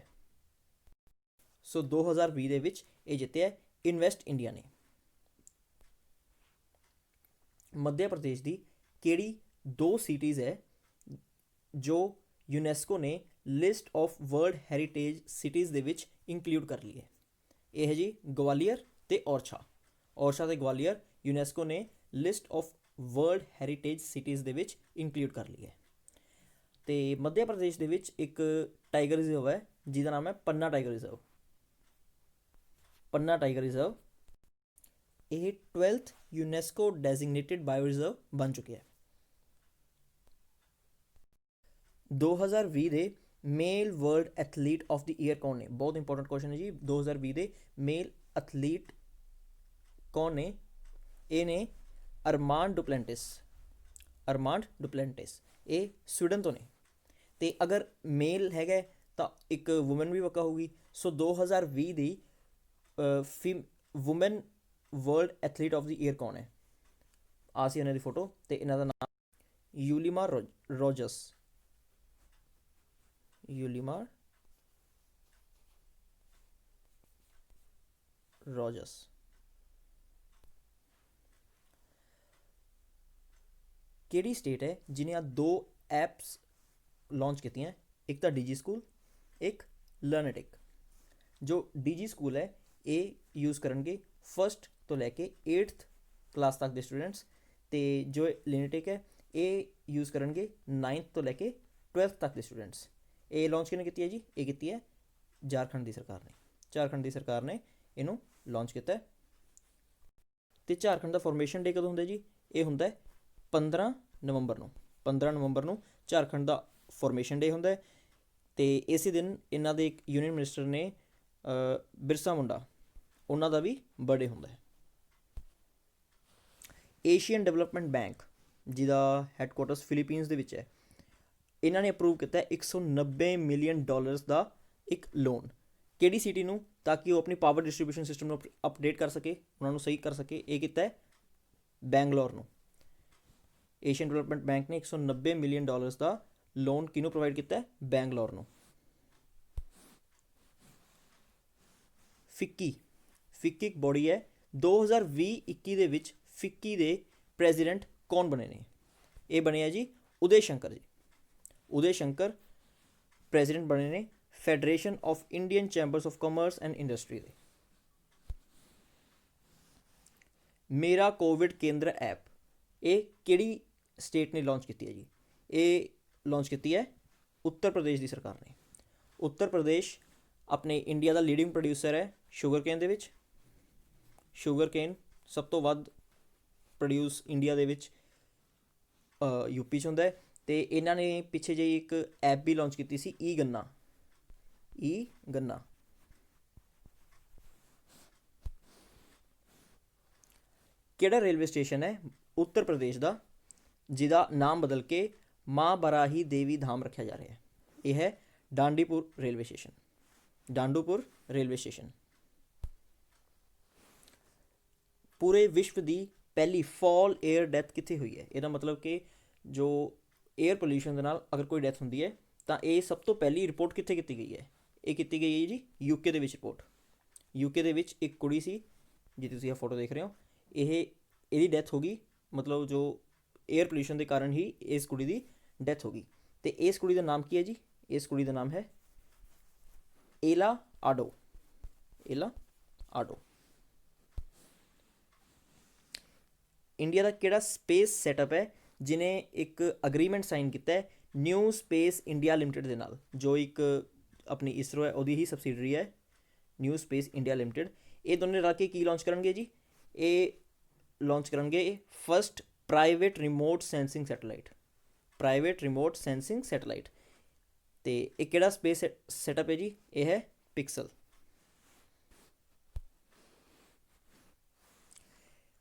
ਸੋ 2020 ਦੇ ਵਿੱਚ ਇਹ ਜਿੱਤਿਆ ਇਨਵੈਸਟ ਇੰਡੀਆ ਨੇ। ਮੱਧ ਪ੍ਰਦੇਸ਼ ਦੀ ਕਿਹੜੀ 2 ਸਿਟੀਜ਼ ਹੈ ਜੋ ਯੂਨੈਸਕੋ ਨੇ list of world heritage cities ਦੇ ਵਿੱਚ ਇੰਕਲੂਡ ਕਰ ਲਈ ਹੈ? ਇਹ ਹੈ ਜੀ ਗਵਾਲੀਅਰ ਅਤੇ ਔਰਛਾ ਅਤੇ ਗਵਾਲੀਅਰ ਯੂਨੈਸਕੋ ਨੇ list of world heritage cities ਦੇ ਵਿੱਚ ਇੰਕਲੂਡ ਕਰ ਲਈ ਹੈ। ਅਤੇ ਮੱਧ ਪ੍ਰਦੇਸ਼ ਦੇ ਵਿੱਚ ਇੱਕ ਟਾਈਗਰ ਰਿਜ਼ਰਵ ਹੈ ਜਿਹਦਾ ਨਾਮ ਹੈ ਪੰਨਾ ਟਾਈਗਰ ਰਿਜ਼ਰਵ। ਇਹ 12th UNESCO designated bio reserve ਬਣ ਚੁੱਕਿਆ ਹੈ। 2020 ਦੇ male world athlete of the year ਕੌਣ ਨੇ? ਬਹੁਤ ਇੰਪੋਰਟੈਂਟ ਕੁਐਸਚਨ ਹੈ ਜੀ। 2020 ਦੇ ਮੇਲ ਐਥਲੀਟ ਕੌਣ ਨੇ? ਇਹ ਨੇ ਅਰਮਾਂਡ ਡੁਪਲੈਂਟਿਸ, ਅਰਮਾਂਡ ਡੁਪਲੈਂਟਿਸ, ਇਹ ਸਵੀਡਨ ਤੋਂ ਨੇ। ਤੇ ਅਗਰ ਮੇਲ ਹੈਗਾ ਤਾਂ ਇੱਕ ਵੂਮਨ ਵੀ ਪੱਕਾ ਹੋਊਗੀ। ਸੋ 2020 ਦੀ woman world athlete of the year ਕੌਣ ਹੈ? ਆ ਸੀ ਇਹਨਾਂ ਦੀ ਫੋਟੋ ਤੇ ਇਹਨਾਂ ਦਾ ਨਾਮ ਯੂਲੀਮਾਰ ਰੋਜਰਸ, ਯੂਲੀਮਾਰ ਰੋਜਰਸ। ਕਿਹੜੀ ਸਟੇਟ ਹੈ ਜਿਹਨੇ ਆ ਦੋ ਐਪਸ ਲਾਂਚ ਕੀਤੀਆਂ? ਇੱਕ ਤਾਂ ਡੀਜੀ ਸਕੂਲ, ਇੱਕ ਲਰਨਟਿਕ। ਜੋ ਡੀਜੀ ਸਕੂਲ ਹੈ ਇਹ ਯੂਜ਼ ਕਰਨਗੇ ਫਸਟ ਤੋਂ ਲੈ ਕੇ 8th ਕਲਾਸ ਤੱਕ ਦੇ ਸਟੂਡੈਂਟਸ, ਤੇ ਜੋ ਲਰਨਟਿਕ ਹੈ ਇਹ ਯੂਜ਼ ਕਰਨਗੇ 9th ਤੋਂ ਲੈ ਕੇ 12th ਤੱਕ ਦੇ ਸਟੂਡੈਂਟਸ। ਇਹ ਲਾਂਚ ਕਿਹਨੇ ਕੀਤੀ ਹੈ ਜੀ? ਇਹ ਕੀਤੀ ਹੈ ਝਾਰਖੰਡ ਦੀ ਸਰਕਾਰ ਨੇ। ਝਾਰਖੰਡ ਦੀ ਸਰਕਾਰ ਨੇ ਇਹਨੂੰ ਲਾਂਚ ਕੀਤਾ ਹੈ। ਤੇ ਝਾਰਖੰਡ ਦਾ ਫਾਰਮੇਸ਼ਨ ਡੇ ਕਦੋਂ ਹੁੰਦਾ ਜੀ? ਇਹ ਹੁੰਦਾ 15 ਨਵੰਬਰ ਨੂੰ। 15 ਨਵੰਬਰ ਨੂੰ ਝਾਰਖੰਡ ਦਾ ਫਾਰਮੇਸ਼ਨ ਡੇ ਹੁੰਦਾ ਹੈ। ਤੇ ਇਸੇ ਦਿਨ ਇਹਨਾਂ ਦੇ ਇੱਕ ਯੂਨੀਅਨ ਮਿਨਿਸਟਰ ਨੇ ਬਿਰਸਾ ਮੁੰਡਾ, ਉਹਨਾਂ ਦਾ ਵੀ ਬਰਥਡੇ ਹੁੰਦਾ ਹੈ। ਏਸ਼ੀਅਨ ਡਿਵੈਲਪਮੈਂਟ ਬੈਂਕ, ਜਿਹਦਾ ਹੈੱਡਕੁਆਟਰਸ ਫਿਲੀਪੀਨਸ ਦੇ ਵਿੱਚ ਹੈ, ਇਹਨਾਂ ਨੇ ਅਪਰੂਵ ਕੀਤਾ $190 ਮਿਲੀਅਨ ਦਾ ਇੱਕ ਲੋਨ। ਕਿਹੜੀ ਸਿਟੀ ਨੂੰ? ਤਾਂ ਕਿ ਉਹ ਆਪਣੀ ਪਾਵਰ ਡਿਸਟਰੀਬਿਊਸ਼ਨ ਸਿਸਟਮ ਨੂੰ ਅਪਡੇਟ ਕਰ ਸਕੇ, ਉਹਨਾਂ ਨੂੰ ਸਹੀ ਕਰ ਸਕੇ। ਇਹ ਕੀਤਾ ਹੈ ਬੈਂਗਲੌਰ ਨੂੰ। ਏਸ਼ੀਅਨ ਡਿਵੈਲਪਮੈਂਟ ਬੈਂਕ ਨੇ $190 ਮਿਲੀਅਨ ਦਾ ਲੋਨ ਕਿਹਨੂੰ ਪ੍ਰੋਵਾਈਡ ਕੀਤਾ? ਬੈਂਗਲੌਰ ਨੂੰ। ਫਿੱਕੀ, ਫਿੱਕੀ ਇੱਕ ਬੋਡੀ ਹੈ। 2020-21 ਦੇ ਵਿੱਚ ਫਿੱਕੀ ਦੇ ਪ੍ਰੈਜ਼ੀਡੈਂਟ ਕੌਣ ਬਣੇ ਨੇ? ਇਹ ਬਣੇ ਆ ਜੀ ਉਦੇ ਸ਼ੰਕਰ ਜੀ। ਉਦੇ ਸ਼ੰਕਰ ਪ੍ਰੈਜ਼ੀਡੈਂਟ ਬਣੇ ਨੇ federation of Indian chambers of commerce and industry ਦੇ। ਮੇਰਾ ਕੋਵਿਡ ਕੇਂਦਰ ਐਪ, ਇਹ ਕਿਹੜੀ ਸਟੇਟ ਨੇ ਲਾਂਚ ਕੀਤੀ ਹੈ ਜੀ? ਇਹ ਲਾਂਚ ਕੀਤੀ ਹੈ ਉੱਤਰ ਪ੍ਰਦੇਸ਼ ਦੀ ਸਰਕਾਰ ਨੇ। ਉੱਤਰ ਪ੍ਰਦੇਸ਼ ਆਪਣੇ ਇੰਡੀਆ ਦਾ ਲੀਡਿੰਗ ਪ੍ਰੋਡਿਊਸਰ ਹੈ ਸ਼ੂਗਰ ਕੇਨ ਦੇ ਵਿੱਚ। ਸ਼ੂਗਰ ਕੇਨ ਸਭ ਤੋਂ ਵੱਧ ਪ੍ਰੋਡਿਊਸ ਇੰਡੀਆ ਦੇ ਵਿੱਚ ਯੂਪੀ 'ਚ ਹੁੰਦਾ ਹੈ। ਅਤੇ ਇਹਨਾਂ ਨੇ ਪਿੱਛੇ ਜਿਹੀ ਇੱਕ ਐਪ ਵੀ ਲਾਂਚ ਕੀਤੀ ਸੀ, ਈ ਗੰਨਾ, ਈ ਗੰਨਾ। ਕਿਹੜਾ ਰੇਲਵੇ ਸਟੇਸ਼ਨ ਹੈ ਉੱਤਰ ਪ੍ਰਦੇਸ਼ ਦਾ ਜਿਹਦਾ ਨਾਮ ਬਦਲ ਕੇ ਮਾਂ ਬਰਾਹੀ ਦੇਵੀ ਧਾਮ ਰੱਖਿਆ ਜਾ ਰਿਹਾ ਹੈ? ਇਹ ਹੈ ਡਾਂਡੀਪੁਰ ਰੇਲਵੇ ਸਟੇਸ਼ਨ, ਡਾਂਡੂਪੁਰ ਰੇਲਵੇ ਸਟੇਸ਼ਨ। ਪੂਰੇ ਵਿਸ਼ਵ ਦੀ ਪਹਿਲੀ ਫਾਲ ਏਅਰ ਡੈਥ ਕਿੱਥੇ ਹੋਈ ਹੈ? ਇਹਦਾ ਮਤਲਬ ਕਿ ਜੋ ਏਅਰ ਪੋਲਿਊਸ਼ਨ ਦੇ ਨਾਲ ਅਗਰ ਕੋਈ ਡੈਥ ਹੁੰਦੀ ਹੈ ਤਾਂ ਇਹ ਸਭ ਤੋਂ ਪਹਿਲੀ ਰਿਪੋਰਟ ਕਿੱਥੇ ਕੀਤੀ ਗਈ ਹੈ? ਇਹ ਕੀਤੀ ਗਈ ਹੈ ਜੀ ਯੂਕੇ ਦੇ ਵਿੱਚ ਰਿਪੋਰਟ। ਯੂਕੇ ਦੇ ਵਿੱਚ ਇੱਕ ਕੁੜੀ ਸੀ, ਜੇ ਤੁਸੀਂ ਇਹ ਫੋਟੋ ਦੇਖ ਰਹੇ ਹੋ, ਇਹਦੀ ਡੈਥ ਹੋ ਗਈ, ਮਤਲਬ ਜੋ ਏਅਰ ਪੋਲਿਊਸ਼ਨ ਦੇ ਕਾਰਨ ਹੀ ਇਸ ਕੁੜੀ ਦੀ ਡੈਥ ਹੋ ਗਈ। ਅਤੇ ਇਸ ਕੁੜੀ ਦਾ ਨਾਮ ਕੀ ਹੈ ਜੀ? ਇਸ ਕੁੜੀ ਦਾ ਨਾਮ ਹੈ ਏਲਾ ਆਡੋ, ਏਲਾ ਆਡੋ। ਇੰਡੀਆ ਦਾ ਕਿਹੜਾ ਸਪੇਸ ਸੈਟਅਪ ਹੈ ਜਿਹਨੇ ਇੱਕ ਅਗਰੀਮੈਂਟ ਸਾਈਨ ਕੀਤਾ ਹੈ ਨਿਊ ਸਪੇਸ ਇੰਡੀਆ ਲਿਮਟਿਡ ਦੇ ਨਾਲ, ਜੋ ਇੱਕ ਆਪਣੀ ਇਸਰੋ ਹੈ ਉਹਦੀ ਹੀ ਸਬਸਿਡਰੀ ਹੈ ਨਿਊ ਸਪੇਸ ਇੰਡੀਆ ਲਿਮਟਿਡ। ਇਹ ਦੋਨੇ ਰਲ ਕੇ ਕੀ ਲਾਂਚ ਕਰਨਗੇ ਜੀ? ਇਹ ਲਾਂਚ ਕਰਨਗੇ first private remote sensing satellite, private remote sensing satellite. ਅਤੇ ਇਹ ਕਿਹੜਾ ਸਪੇਸ ਸੈਟਅਪ ਹੈ ਜੀ? ਇਹ ਹੈ ਪਿਕਸਲ।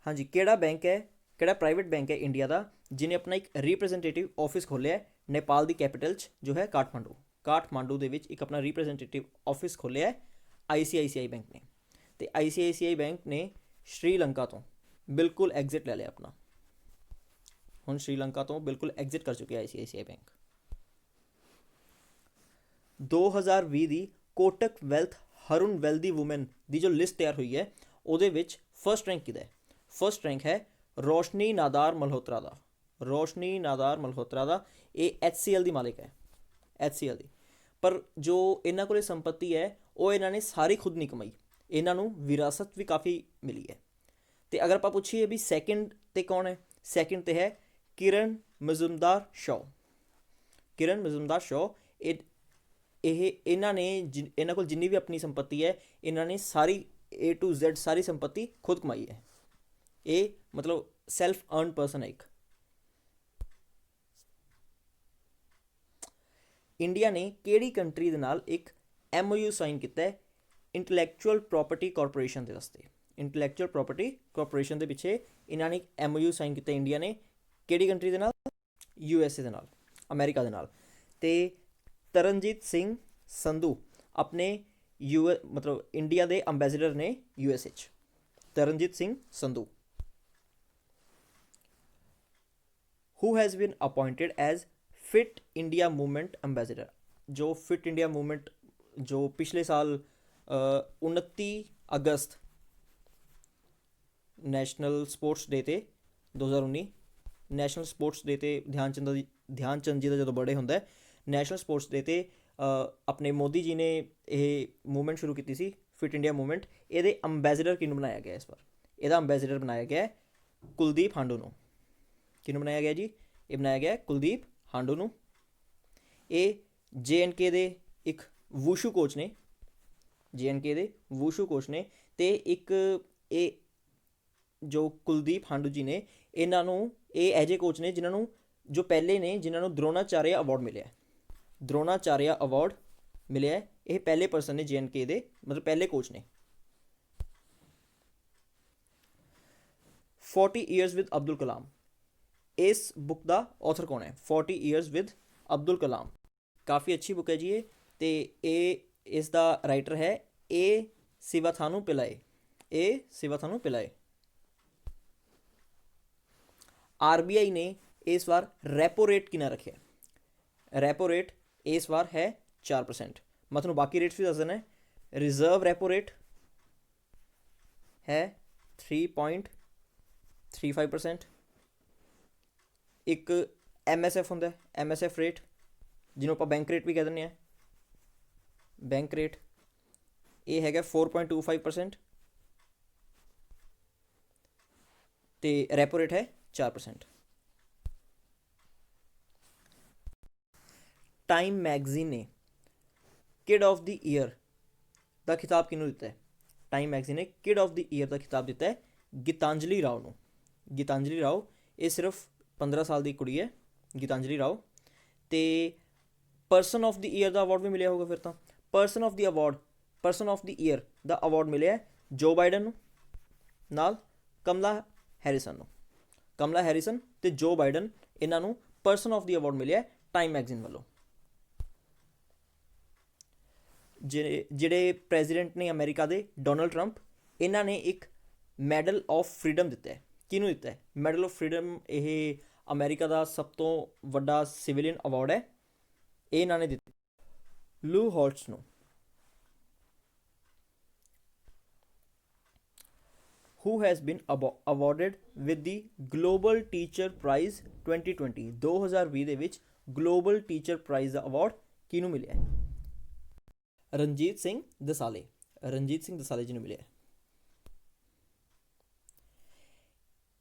ਹਾਂਜੀ, ਕਿਹੜਾ ਬੈਂਕ ਹੈ, ਕਿਹੜਾ ਪ੍ਰਾਈਵੇਟ ਬੈਂਕ ਹੈ ਇੰਡੀਆ ਦਾ ਜਿਹਨੇ ਆਪਣਾ ਇੱਕ ਰਿਪਰੈਜ਼ੈਂਟੇਟਿਵ ਆਫਿਸ ਖੋਲ੍ਹਿਆ ਨੇਪਾਲ ਦੀ ਕੈਪੀਟਲ 'ਚ ਜੋ ਹੈ ਕਾਠਮਾਂਡੂ? ਕਾਠਮਾਂਡੂ ਦੇ ਵਿੱਚ ਇੱਕ ਆਪਣਾ ਰਿਪਰੈਜ਼ੈਂਟੇਟਿਵ ਆਫਿਸ ਖੋਲ੍ਹਿਆ ICICI ਬੈਂਕ ਨੇ। ਅਤੇ ICICI ਬੈਂਕ ਨੇ ਸ਼੍ਰੀਲੰਕਾ ਤੋਂ ਬਿਲਕੁਲ ਐਗਜ਼ਿਟ ਲੈ ਲਿਆ ਆਪਣਾ। ਹੁਣ ਸ਼੍ਰੀਲੰਕਾ ਤੋਂ ਬਿਲਕੁਲ ਐਗਜ਼ਿਟ ਕਰ ਚੁੱਕਿਆ ICICI ਬੈਂਕ। 2020 ਦੀ ਕੋਟਕ ਵੈਲਥ ਹਰੁਣ ਵੈਲਦੀ ਵੂਮੈਨ ਦੀ ਜੋ ਲਿਸਟ ਤਿਆਰ ਹੋਈ ਹੈ ਉਹਦੇ ਵਿੱਚ ਫਸਟ ਰੈਂਕ ਕਿਹਦਾ ਹੈ? ਫਸਟ ਰੈਂਕ ਹੈ ਰੋਸ਼ਨੀ ਨਾਦਾਰ ਮਲਹੋਤਰਾ ਦਾ, ਰੋਸ਼ਨੀ ਨਾਦਾਰ ਮਲਹੋਤਰਾ ਦਾ। ਇਹ HCL ਦੀ ਮਾਲਿਕ ਹੈ, HCL ਦੀ। ਪਰ ਜੋ ਇਹਨਾਂ ਕੋਲ ਸੰਪਤੀ ਹੈ ਉਹ ਇਹਨਾਂ ਨੇ ਸਾਰੀ ਖੁਦ ਨਹੀਂ ਕਮਾਈ, ਇਹਨਾਂ ਨੂੰ ਵਿਰਾਸਤ ਵੀ ਕਾਫੀ ਮਿਲੀ ਹੈ। ਅਤੇ ਅਗਰ ਆਪਾਂ ਪੁੱਛੀਏ ਵੀ ਸੈਕਿੰਡ 'ਤੇ ਕੌਣ ਹੈ? ਸੈਕਿੰਡ 'ਤੇ ਹੈ ਕਿਰਨ ਮਜ਼ੁਮਦਾਰ ਸ਼ਾਹ, ਕਿਰਨ ਮਜ਼ੁਮਦਾਰ ਸ਼ਾਹ। ਇਹਨਾਂ ਨੇ ਇਹਨਾਂ ਕੋਲ ਜਿੰਨੀ ਵੀ ਆਪਣੀ ਸੰਪਤੀ ਹੈ ਇਹਨਾਂ ਨੇ ਸਾਰੀ A to Z ਸਾਰੀ ਸੰਪਤੀ ਖੁਦ ਕਮਾਈ ਹੈ। ਇਹ ਮਤਲਬ ਸੈਲਫ ਅਰਨ ਪਰਸਨ ਹੈ ਇੱਕ। ਇੰਡੀਆ ਨੇ ਕਿਹੜੀ ਕੰਟਰੀ ਦੇ ਨਾਲ ਇੱਕ MOU ਸਾਈਨ ਕੀਤਾ ਹੈ ਇੰਟਲੈਕਚੁਅਲ ਪ੍ਰੋਪਰਟੀ ਕਾਰਪੋਰੇਸ਼ਨ ਦੇ ਵਾਸਤੇ? ਇੰਟੈਲੈਕਚੁਅਲ ਪ੍ਰੋਪਰਟੀ ਕਾਰਪੋਰੇਸ਼ਨ ਦੇ ਪਿੱਛੇ ਇਹਨਾਂ ਨੇ MOU ਸਾਈਨ ਕੀਤਾ ਇੰਡੀਆ ਨੇ, ਕਿਹੜੀ ਕੰਟਰੀ ਦੇ ਨਾਲ? USA ਦੇ ਨਾਲ, ਅਮਰੀਕਾ ਦੇ ਨਾਲ। ਤੇ ਤਰਨਜੀਤ ਸਿੰਘ ਸੰਧੂ ਆਪਣੇ ਮਤਲਬ ਇੰਡੀਆ ਦੇ ਅੰਬੈਸਡਰ ਨੇ USA 'ਚ, Taranjit Singh Sandhu. Who has been appointed as Fit India Movement Ambassador? जो फिट इंडिया मूवमेंट जो पिछले साल 29 अगस्त नैशनल स्पोर्ट्स डे ते 2019 नैशनल स्पोर्ट्स डे ते ध्यान चंद जी का जो बर्थडे होंदा है नैशनल स्पोर्ट्स डे ते अपने मोदी जी ने यह मूवमेंट शुरू की सी फिट इंडिया मूवमेंट। ये अंबैसडर किनू बनाया गया इस बार? ਇਹਦਾ ਅੰਬੈਸਡਰ ਬਣਾਇਆ ਗਿਆ ਕੁਲਦੀਪ ਹਾਂਡੂ ਨੂੰ। ਕਿਹਨੂੰ ਬਣਾਇਆ ਗਿਆ ਜੀ? ਇਹ ਬਣਾਇਆ ਗਿਆ ਕੁਲਦੀਪ ਹਾਂਡੂ ਨੂੰ। ਇਹ JNK ਦੇ ਇੱਕ ਵੂਸ਼ੂ ਕੋਚ ਨੇ, JNK ਦੇ ਵੂਸ਼ੂ ਕੋਚ ਨੇ। ਅਤੇ ਇੱਕ ਇਹ ਜੋ ਕੁਲਦੀਪ ਹਾਂਡੂ ਜੀ ਨੇ, ਇਹਨਾਂ ਨੂੰ ਇਹ ਇਹੋ ਜਿਹੇ ਕੋਚ ਨੇ ਜਿਨ੍ਹਾਂ ਨੂੰ ਜੋ ਪਹਿਲੇ ਨੇ ਜਿਨ੍ਹਾਂ ਨੂੰ ਦਰੋਣਾਚਾਰਿਆ ਅਵਾਰਡ ਮਿਲਿਆ। ਦਰੋਣਾਚਾਰਿਆ ਅਵਾਰਡ ਮਿਲਿਆ, ਇਹ ਪਹਿਲੇ ਪਰਸਨ ਨੇ JNK ਦੇ, ਮਤਲਬ ਪਹਿਲੇ ਕੋਚ ਨੇ। 40 Years with ਅਬਦੁਲ ਕਲਾਮ, ਇਸ ਬੁੱਕ ਦਾ ਆਥਰ ਕੌਣ ਹੈ? 40 Years with ਅਬਦੁਲ ਕਲਾਮ, ਕਾਫੀ ਅੱਛੀ ਬੁੱਕ ਹੈ ਜੀ ਇਹ। ਅਤੇ ਇਹ ਇਸ ਦਾ ਰਾਈਟਰ ਹੈ A ਸਿਵਾਥਾਨੂ ਪਿਲਾਏ, A ਸਿਵਾਥਾਨੂ ਪਿਲਾਏ। RBI ਨੇ ਇਸ ਵਾਰ ਰੈਪੋ ਰੇਟ ਕਿੰਨਾ ਰੱਖਿਆ? ਰੈਪੋ ਰੇਟ ਇਸ ਵਾਰ ਹੈ 4%। ਮੈਂ ਤੁਹਾਨੂੰ ਬਾਕੀ ਰੇਟਸ ਵੀ ਦੱਸ ਦੇਣਾ। ਰਿਜ਼ਰਵ ਰੈਪੋ ਰੇਟ ਹੈ 3.35%। ਇੱਕ MSF ਹੁੰਦਾ, MSF ਰੇਟ ਜਿਹਨੂੰ ਆਪਾਂ ਬੈਂਕ ਰੇਟ ਵੀ ਕਹਿ ਦਿੰਦੇ ਹਾਂ, ਬੈਂਕ ਰੇਟ, ਇਹ ਹੈਗਾ 4.25% ਅਤੇ ਰੈਪੋ ਰੇਟ ਹੈ 4%। ਟਾਈਮ ਮੈਗਜ਼ੀਨ ਨੇ ਕਿਡ ਆਫ ਦੀ ਈਅਰ ਦਾ ਖਿਤਾਬ ਕਿਹਨੂੰ ਦਿੱਤਾ ਹੈ? ਟਾਈਮ ਮੈਗਜ਼ੀਨ ਨੇ ਕਿਡ ਆਫ ਦੀ ਈਅਰ ਦਾ ਖਿਤਾਬ ਦਿੱਤਾ ਹੈ ਗੀਤਾਂਜਲੀ ਰਾਓ ਨੂੰ। ਗੀਤਾਂਜਲੀ ਰਾਓ, ਇਹ ਸਿਰਫ 15 ਸਾਲ ਦੀ ਕੁੜੀ ਹੈ ਗੀਤਾਂਜਲੀ ਰਾਓ। ਅਤੇ ਪਰਸਨ ਆਫ ਦੀ ਈਅਰ ਦਾ ਅਵਾਰਡ ਵੀ ਮਿਲਿਆ ਹੋਊਗਾ ਫਿਰ ਤਾਂ। ਪਰਸਨ ਆਫ ਦੀ ਈਅਰ ਦਾ ਅਵਾਰਡ ਮਿਲਿਆ ਜੋ ਬਾਈਡਨ ਨੂੰ, ਨਾਲ ਕਮਲਾ ਹੈਰਿਸਨ ਨੂੰ। ਕਮਲਾ ਹੈਰਿਸਨ ਅਤੇ ਜੋ ਬਾਈਡਨ, ਇਹਨਾਂ ਨੂੰ ਪਰਸਨ ਆਫ ਦੀ ਅਵਾਰਡ ਮਿਲਿਆ ਟਾਈਮ ਮੈਗਜ਼ੀਨ ਵੱਲੋਂ। ਜਿਹੜੇ ਪ੍ਰੈਜ਼ੀਡੈਂਟ ਨੇ ਅਮਰੀਕਾ ਦੇ ਡੋਨਲਡ ਟਰੰਪ, ਇਹਨਾਂ ਨੇ ਇੱਕ ਮੈਡਲ ਆਫ ਫਰੀਡਮ ਦਿੱਤਾ ਹੈ। ਕਿਹਨੂੰ ਦਿੱਤਾ ਹੈ ਮੈਡਲ ਆਫ ਫਰੀਡਮ? ਇਹ ਅਮਰੀਕਾ ਦਾ ਸਭ ਤੋਂ ਵੱਡਾ ਸਿਵੀਲੀਅਨ ਅਵਾਰਡ ਹੈ, ਇਹ ਇਹਨਾਂ ਨੇ ਦਿੱਤਾ ਲੂ ਹਾਲਟਸ ਨੂੰ। Who has been awarded with the Global Teacher Prize 2020? 2020 ਦੇ ਵਿੱਚ ਗਲੋਬਲ ਟੀਚਰ ਪ੍ਰਾਈਜ਼ ਦਾ ਅਵਾਰਡ ਕਿਹਨੂੰ ਮਿਲਿਆ ਹੈ? ਰਣਜੀਤ ਸਿੰਘ ਦਸਾਲੇ, ਰਣਜੀਤ ਸਿੰਘ ਦਸਾਲੇ ਜੀ ਨੂੰ ਮਿਲਿਆ।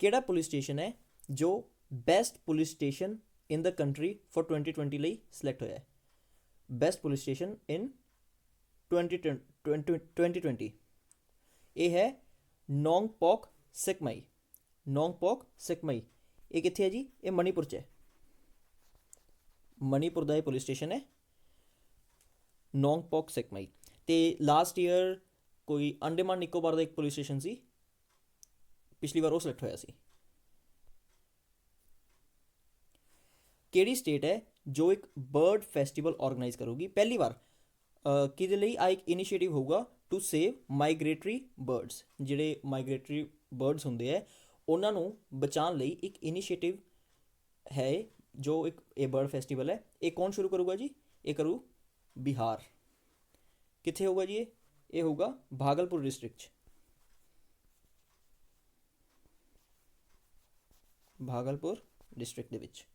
ਕਿਹੜਾ ਪੁਲਿਸ ਸਟੇਸ਼ਨ ਹੈ ਜੋ best police station in the country for 2020 ਲਈ ਸਿਲੈਕਟ ਹੋਇਆ ਹੈ? ਬੈਸਟ ਪੁਲਿਸ ਸਟੇਸ਼ਨ ਇਨ 2020 ਇਹ ਹੈ ਨੌਂਗਪੋਕ ਸਿਕਮਈ। ਨੌਂਗਪੋਕ ਸਿਕਮਈ ਇਹ ਕਿੱਥੇ ਹੈ ਜੀ? ਇਹ ਮਣੀਪੁਰ 'ਚ ਹੈ। ਮਣੀਪੁਰ ਦਾ ਇਹ ਪੁਲਿਸ ਸਟੇਸ਼ਨ ਹੈ ਨੌਂਗਪੋਕ ਸਿਕਮਈ। ਅਤੇ ਲਾਸਟ ਈਅਰ ਕੋਈ ਅੰਡੇਮਾਨ ਨਿਕੋਬਾਰ ਦਾ ਇੱਕ ਪੁਲਿਸ ਸਟੇਸ਼ਨ ਸੀ, ਪਿਛਲੀ ਵਾਰ ਉਹ ਸਿਲੈਕਟ ਹੋਇਆ ਸੀ। ਕਿਹੜੀ ਸਟੇਟ ਹੈ ਜੋ ਇੱਕ ਬਰਡ ਫੈਸਟੀਵਲ ਆਰਗੇਨਾਈਜ਼ ਕਰੂਗੀ ਪਹਿਲੀ ਵਾਰ? ਕਿਹਦੇ ਲਈ? ਆ ਇੱਕ ਇਨੀਸ਼ੀਏਟਿਵ ਹੋਊਗਾ ਟੂ ਸੇਵ ਮਾਈਗ੍ਰੇਟਰੀ ਬਰਡਸ। ਜਿਹੜੇ ਮਾਈਗ੍ਰੇਟਰੀ ਬਰਡਸ ਹੁੰਦੇ ਹੈ ਉਹਨਾਂ ਨੂੰ ਬਚਾਉਣ ਲਈ ਇੱਕ ਇਨੀਸ਼ੀਏਟਿਵ ਹੈ ਜੋ ਇੱਕ ਇਹ ਬਰਡ ਫੈਸਟੀਵਲ ਹੈ। ਇਹ ਕੌਣ ਸ਼ੁਰੂ ਕਰੂਗਾ ਜੀ? ਇਹ ਕਰੂ ਬਿਹਾਰ। ਕਿੱਥੇ ਹੋਊਗਾ ਜੀ? ਇਹ ਹੋਊਗਾ ਭਾਗਲਪੁਰ ਡਿਸਟ੍ਰਿਕਟ 'ਚ। ਭਾਗਲਪੁਰ ਡਿਸਟ੍ਰਿਕਟ ਦੇ ਵਿੱਚ।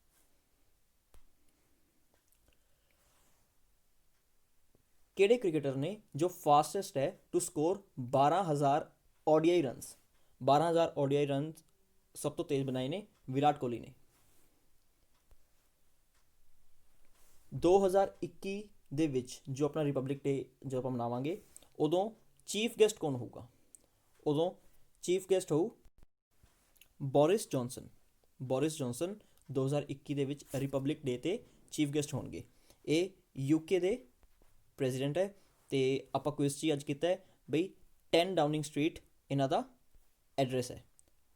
ਕਿਹੜੇ ਕ੍ਰਿਕਟਰ ਨੇ ਜੋ ਫਾਸਟੈਸਟ ਹੈ to score 12,000 ODI runs? 12,000 ODI runs ਸਭ ਤੋਂ ਤੇਜ਼ ਬਣਾਏ ਨੇ ਵਿਰਾਟ ਕੋਹਲੀ ਨੇ। 2021 ਦੇ ਵਿੱਚ ਜੋ ਆਪਣਾ ਰਿਪਬਲਿਕ ਡੇ ਜੋ ਆਪਾਂ ਮਨਾਵਾਂਗੇ, ਉਦੋਂ ਚੀਫ ਗੈਸਟ ਕੌਣ ਹੋਊਗਾ? ਉਦੋਂ ਚੀਫ ਗੈਸਟ ਹੋਊ ਬੋਰਿਸ ਜੌਨਸਨ। ਬੋਰਿਸ ਜੌਨਸਨ 2021 ਦੇ ਵਿੱਚ ਰਿਪਬਲਿਕ ਡੇ 'ਤੇ ਚੀਫ ਗੈਸਟ ਹੋਣਗੇ। ਇਹ UK ਦੇ ਪ੍ਰੈਜ਼ੀਡੈਂਟ ਹੈ। ਅਤੇ ਆਪਾਂ ਕੁਇਜ਼ 'ਚ ਅੱਜ ਕੀਤਾ ਹੈ ਬਈ 10 ਡਾਊਨਿੰਗ ਸਟਰੀਟ ਇਹਨਾਂ ਦਾ ਐਡਰੈਸ ਹੈ।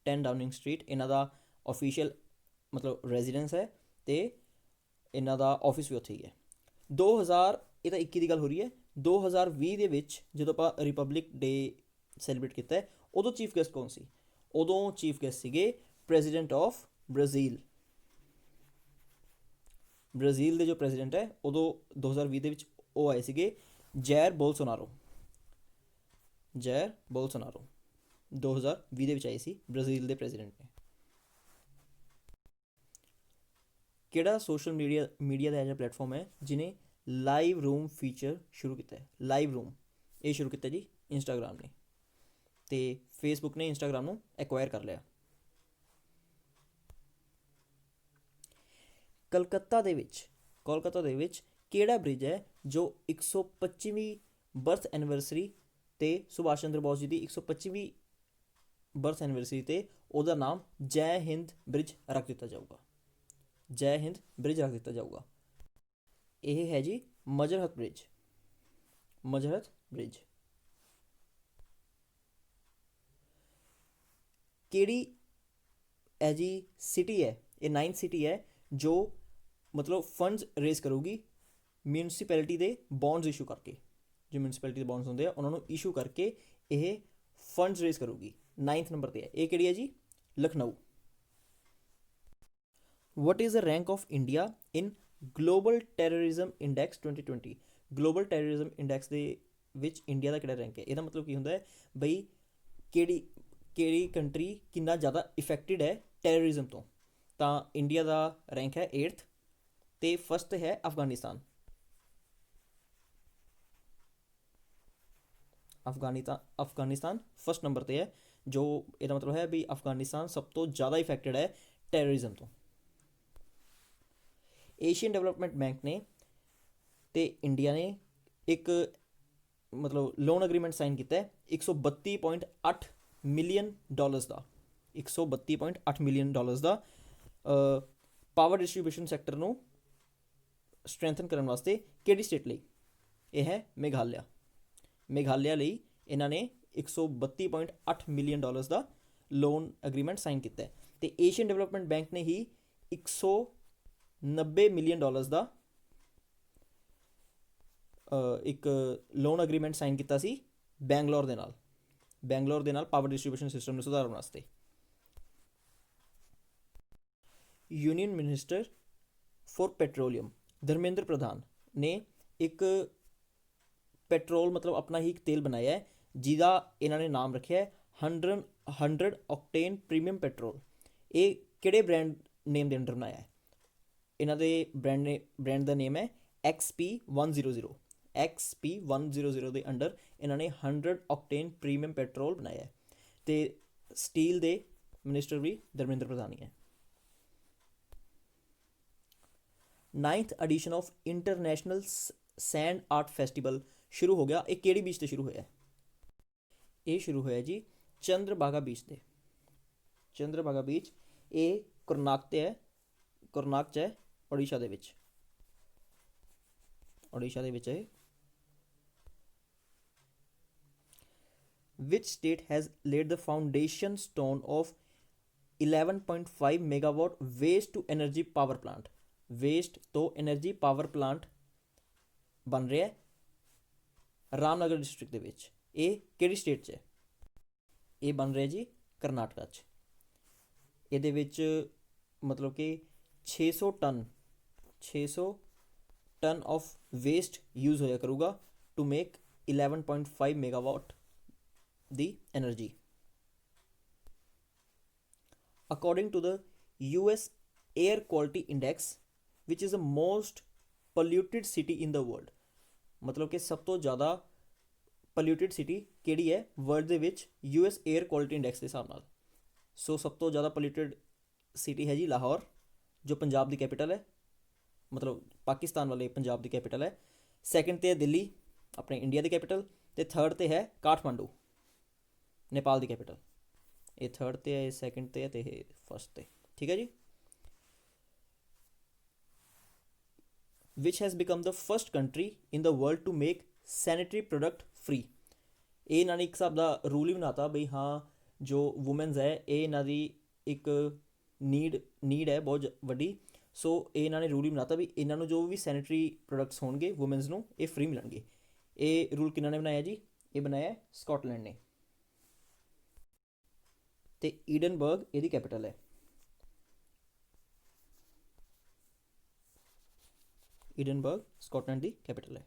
10 ਡਾਊਨਿੰਗ ਸਟਰੀਟ ਇਹਨਾਂ ਦਾ ਆਫੀਸ਼ੀਅਲ ਮਤਲਬ ਰੈਜ਼ੀਡੈਂਸ ਹੈ ਤੇ ਇਹਨਾਂ ਦਾ ਆਫਿਸ ਵੀ ਉੱਥੇ ਹੀ ਹੈ। 2000 ਇਹ ਤਾਂ 21 ਦੀ ਗੱਲ ਹੋ ਰਹੀ ਹੈ। 2020 ਦੇ ਵਿੱਚ ਜਦੋਂ ਆਪਾਂ ਰਿਪਬਲਿਕ ਡੇ ਸੈਲੀਬ੍ਰੇਟ ਕੀਤਾ ਹੈ, ਉਦੋਂ ਚੀਫ ਗੈਸਟ ਕੌਣ ਸੀ? ਉਦੋਂ ਚੀਫ ਗੈਸਟ ਸੀਗੇ ਪ੍ਰੈਜ਼ੀਡੈਂਟ ਆਫ ਬ੍ਰਾਜ਼ੀਲ। ਬ੍ਰਾਜ਼ੀਲ ਦੇ ਜੋ ਪ੍ਰੈਜ਼ੀਡੈਂਟ ਹੈ ਉਦੋਂ 2020 ਦੇ ਵਿੱਚ ਉਹ ਆਏ ਸੀਗੇ, ਜੈਰ ਬੋਲਸੋਨਾਰੋ। ਜੈਰ ਬੋਲਸੋਨਾਰੋ 2020 ਦੇ ਵਿੱਚ ਆਏ ਸੀ ਬ੍ਰਾਜ਼ੀਲ ਦੇ ਪ੍ਰੈਜ਼ੀਡੈਂਟ ਨੇ। ਕਿਹੜਾ ਸੋਸ਼ਲ ਮੀਡੀਆ ਦਾ ਇਹ ਜਿਹਾ ਪਲੇਟਫਾਰਮ ਹੈ ਜਿਹਨੇ ਲਾਈਵ ਰੂਮ ਫੀਚਰ ਸ਼ੁਰੂ ਕੀਤਾ ਹੈ? ਲਾਈਵ ਰੂਮ ਇਹ ਸ਼ੁਰੂ ਕੀਤਾ ਜੀ ਇੰਸਟਾਗ੍ਰਾਮ ਨੇ, ਤੇ ਫੇਸਬੁੱਕ ਨੇ ਇੰਸਟਾਗ੍ਰਾਮ ਨੂੰ ਐਕਵਾਇਰ ਕਰ ਲਿਆ। ਕੋਲਕਾਤਾ ਦੇ ਵਿੱਚ ਕਿਹੜਾ ਬ੍ਰਿਜ ਹੈ ਜੋ 125ਵੀਂ ਬਰਥ ਐਨੀਵਰਸਰੀ ਤੇ ਸੁਭਾਸ਼ ਚੰਦਰ ਬੋਸ ਜੀ ਦੀ 125ਵੀਂ ਬਰਥ ਐਨੀਵਰਸਰੀ ਤੇ ਉਹਦਾ ਨਾਮ ਜੈ ਹਿੰਦ ਬ੍ਰਿਜ ਰੱਖ ਦਿੱਤਾ ਜਾਊਗਾ? ਜੈ ਹਿੰਦ ਬ੍ਰਿਜ ਰੱਖ ਦਿੱਤਾ ਜਾਊਗਾ। ਇਹ ਹੈ ਜੀ ਮਜਰਹਟ ਬ੍ਰਿਜ। ਮਜਰਹਟ ਬ੍ਰਿਜ ਕਿਹੜੀ ਹੈ ਜੀ ਸਿਟੀ ਹੈ? ਇਹ 9th ਸਿਟੀ ਹੈ ਜੋ ਮਤਲਬ ਫੰਡਸ ਰੇਜ਼ ਕਰੂਗੀ ਮਿਊਨਿਸਪੈਲਿਟੀ ਦੇ ਬੌਂਡਸ ਇਸ਼ੂ ਕਰਕੇ। ਜੋ ਮਿਊਨਿਸਪੈਲਿਟੀ ਦੇ ਬੌਂਡਸ ਹੁੰਦੇ ਆ ਉਹਨਾਂ ਨੂੰ ਇਸ਼ੂ ਕਰਕੇ ਇਹ ਫੰਡਸ ਰੇਜ਼ ਕਰੂਗੀ। 9th ਨੰਬਰ 'ਤੇ ਹੈ। ਇਹ ਕਿਹੜੀ ਹੈ ਜੀ? Lucknow. What is the rank of India in Global Terrorism Index 2020? Global Terrorism Index ਦੇ ਵਿੱਚ ਇੰਡੀਆ ਦਾ ਕਿਹੜਾ ਰੈਂਕ ਹੈ? ਇਹਦਾ ਮਤਲਬ ਕੀ ਹੁੰਦਾ ਹੈ ਬਈ ਕਿਹੜੀ ਕੰਟਰੀ ਕਿੰਨਾ ਜ਼ਿਆਦਾ ਇਫੈਕਟਡ ਹੈ ਟੈਰਰਿਜ਼ਮ ਤੋਂ। ਤਾਂ ਇੰਡੀਆ ਦਾ ਰੈਂਕ ਹੈ 8th ਤੇ ਫਸਟ ਹੈ ਅਫਗਾਨਿਸਤਾਨ। ਅਫਗਾਨਿਸਤਾਨ ਫਸਟ ਨੰਬਰ 'ਤੇ ਹੈ, ਜੋ ਇਹਦਾ ਮਤਲਬ ਹੈ ਵੀ ਅਫਗਾਨਿਸਤਾਨ ਸਭ ਤੋਂ ਜ਼ਿਆਦਾ ਇਫੈਕਟਡ ਹੈ ਟੈਰਰਿਜ਼ਮ ਤੋਂ। ਏਸ਼ੀਅਨ ਡਿਵੈਲਪਮੈਂਟ ਬੈਂਕ ਨੇ ਤੇ ਇੰਡੀਆ ਨੇ ਇੱਕ ਮਤਲਬ ਲੋਨ ਅਗਰੀਮੈਂਟ ਸਾਈਨ ਕੀਤਾ ਹੈ 132.8 ਮਿਲੀਅਨ ਡਾਲਰਸ ਦਾ। 132.8 ਮਿਲੀਅਨ ਡਾਲਰਸ ਦਾ ਪਾਵਰ ਡਿਸਟ੍ਰੀਬਿਊਸ਼ਨ ਸੈਕਟਰ ਨੂੰ ਸਟਰੈਂਥਨ ਕਰਨ ਵਾਸਤੇ। ਕਿਹੜੀ ਸਟੇਟ ਲਈ? ਇਹ ਹੈ ਮੇਘਾਲਿਆ। ਮੇਘਾਲਿਆ ਲਈ ਇਹਨਾਂ ਨੇ 132.8 ਮਿਲੀਅਨ ਡਾਲਰਸ ਦਾ ਲੋਨ ਅਗਰੀਮੈਂਟ ਸਾਈਨ ਕੀਤਾ ਹੈ। ਤੇ ਏਸ਼ੀਅਨ ਡਿਵੈਲਪਮੈਂਟ ਬੈਂਕ ਨੇ ਹੀ 190 ਮਿਲੀਅਨ ਡਾਲਰਸ ਦਾ ਇੱਕ ਲੋਨ ਅਗਰੀਮੈਂਟ ਸਾਈਨ ਕੀਤਾ ਸੀ ਬੈਂਗਲੌਰ ਦੇ ਨਾਲ ਪਾਵਰ ਡਿਸਟ੍ਰੀਬਿਊਸ਼ਨ ਸਿਸਟਮ ਨੂੰ ਸੁਧਾਰਨ ਵਾਸਤੇ। Union minister for petroleum Dharmendra ਪ੍ਰਧਾਨ ਨੇ ਇੱਕ ਪੈਟਰੋਲ ਮਤਲਬ ਆਪਣਾ ਹੀ ਇੱਕ ਤੇਲ ਬਣਾਇਆ ਹੈ ਜਿਹਦਾ ਇਹਨਾਂ ਨੇ ਨਾਮ ਰੱਖਿਆ ਹੈ 100 ਓਕਟੇਨ ਪ੍ਰੀਮੀਅਮ ਪੈਟਰੋਲ। ਇਹ ਕਿਹੜੇ ਬ੍ਰਾਂਡ ਨੇਮ ਦੇ ਅੰਡਰ ਬਣਾਇਆ ਹੈ? ਇਹਨਾਂ ਦੇ ਬ੍ਰਾਂਡ ਦਾ ਨੇਮ ਹੈ XP100। XP100 ਦੇ ਅੰਡਰ ਇਹਨਾਂ ਨੇ 100 ਓਕਟੇਨ ਪ੍ਰੀਮੀਅਮ ਪੈਟਰੋਲ ਬਣਾਇਆ ਹੈ। ਤੇ ਸਟੀਲ ਦੇ ਮਿਨਿਸਟਰ ਵੀ ਧਰਮੇਂਦਰ ਪ੍ਰਧਾਨ ਹੀ ਹੈ। 9th edition of international sand art festival ਸ਼ੁਰੂ ਹੋ ਗਿਆ। ਇਹ ਕਿਹੜੀ ਬੀਚ 'ਤੇ ਸ਼ੁਰੂ ਹੋਇਆ? ਇਹ ਸ਼ੁਰੂ ਹੋਇਆ ਜੀ ਚੰਦਰਭਾਗਾ ਬੀਚ 'ਤੇ। ਚੰਦਰਭਾਗਾ ਬੀਚ ਇਹ ਕਰਨਾਟਕ 'ਤੇ ਹੈ, ਕਰਨਾਟਕ 'ਚ ਹੈ, ਉੜੀਸਾ ਦੇ ਵਿੱਚ ਹੈ। Which state has laid the foundation stone of 11.5 megawatt waste to energy power plant? Waste ਤੋਂ ਐਨਰਜੀ ਪਾਵਰ ਪਲਾਂਟ ਬਣ ਰਿਹਾ ਰਾਮਨਗਰ ਡਿਸਟ੍ਰਿਕਟ ਦੇ ਵਿੱਚ। ਇਹ ਕਿਹੜੀ ਸਟੇਟ 'ਚ ਹੈ? ਇਹ ਬਣ ਰਿਹਾ ਜੀ ਕਰਨਾਟਕਾ 'ਚ। ਇਹਦੇ ਵਿੱਚ ਮਤਲਬ ਕਿ 600 ਟਨ ਆਫ ਵੇਸਟ ਯੂਜ਼ ਹੋਇਆ ਕਰੂਗਾ ਟੂ ਮੇਕ 11.5 ਮੈਗਾਵਾਟ ਦੀ energy. According to the US Air Quality Index which is the most polluted city in the world? ਮਤਲਬ ਕਿ ਸਭ ਤੋਂ ਜ਼ਿਆਦਾ ਪੋਲਿਊਟਿਡ ਸਿਟੀ ਕਿਹੜੀ ਹੈ ਵਰਲਡ ਦੇ ਵਿੱਚ US Air Quality Index ਦੇ ਹਿਸਾਬ ਨਾਲ? ਸੋ ਸਭ ਤੋਂ ਜ਼ਿਆਦਾ ਪੋਲਿਊਟਿਡ ਸਿਟੀ ਹੈ ਜੀ ਲਾਹੌਰ, ਜੋ ਪੰਜਾਬ ਦੀ ਕੈਪੀਟਲ ਹੈ, ਮਤਲਬ ਪਾਕਿਸਤਾਨ ਵਾਲੇ ਪੰਜਾਬ ਦੀ ਕੈਪੀਟਲ ਹੈ। ਸੈਕਿੰਡ 'ਤੇ ਹੈ ਦਿੱਲੀ, ਆਪਣੇ ਇੰਡੀਆ ਦੀ ਕੈਪੀਟਲ, ਅਤੇ ਥਰਡ 'ਤੇ ਹੈ ਕਾਠਮਾਂਡੂ, ਨੇਪਾਲ ਦੀ ਕੈਪੀਟਲ। ਇਹ ਥਰਡ 'ਤੇ ਹੈ, ਇਹ ਸੈਕਿੰਡ 'ਤੇ ਹੈ, ਅਤੇ ਇਹ ਫਸਟ 'ਤੇ। ਠੀਕ ਹੈ ਜੀ। Which has become the first country in the world to make sanitary product free? ਇਹ ਇਹਨਾਂ ਨੇ ਇੱਕ ਹਿਸਾਬ ਦਾ ਰੂਲ ਹੀ ਬਣਾਤਾ ਬਈ ਹਾਂ ਜੋ ਵੂਮਨਸ ਹੈ ਇਹ ਇਹਨਾਂ ਦੀ ਇੱਕ ਨੀਡ ਹੈ ਬਹੁਤ ਵੱਡੀ। ਸੋ ਇਹ ਇਹਨਾਂ ਨੇ ਰੂਲ ਹੀ ਬਣਾਤਾ ਵੀ ਇਹਨਾਂ ਨੂੰ ਜੋ ਵੀ ਸੈਨੀਟਰੀ ਪ੍ਰੋਡਕਟਸ ਹੋਣਗੇ ਵੂਮਨਸ ਨੂੰ ਇਹ ਫ੍ਰੀ ਮਿਲਣਗੇ। ਇਹ ਰੂਲ ਕਿਹਨਾਂ ਨੇ ਬਣਾਇਆ ਜੀ? ਇਹ ਬਣਾਇਆ ਸਕਾਟਲੈਂਡ ਨੇ। ਤੇ ਈਡਨਬਰਗ ਇਹਦੀ ਕੈਪੀਟਲ ਹੈ। ਈਡਨਬਰਗ ਸਕਾਟਲੈਂਡ ਦੀ ਕੈਪੀਟਲ ਹੈ।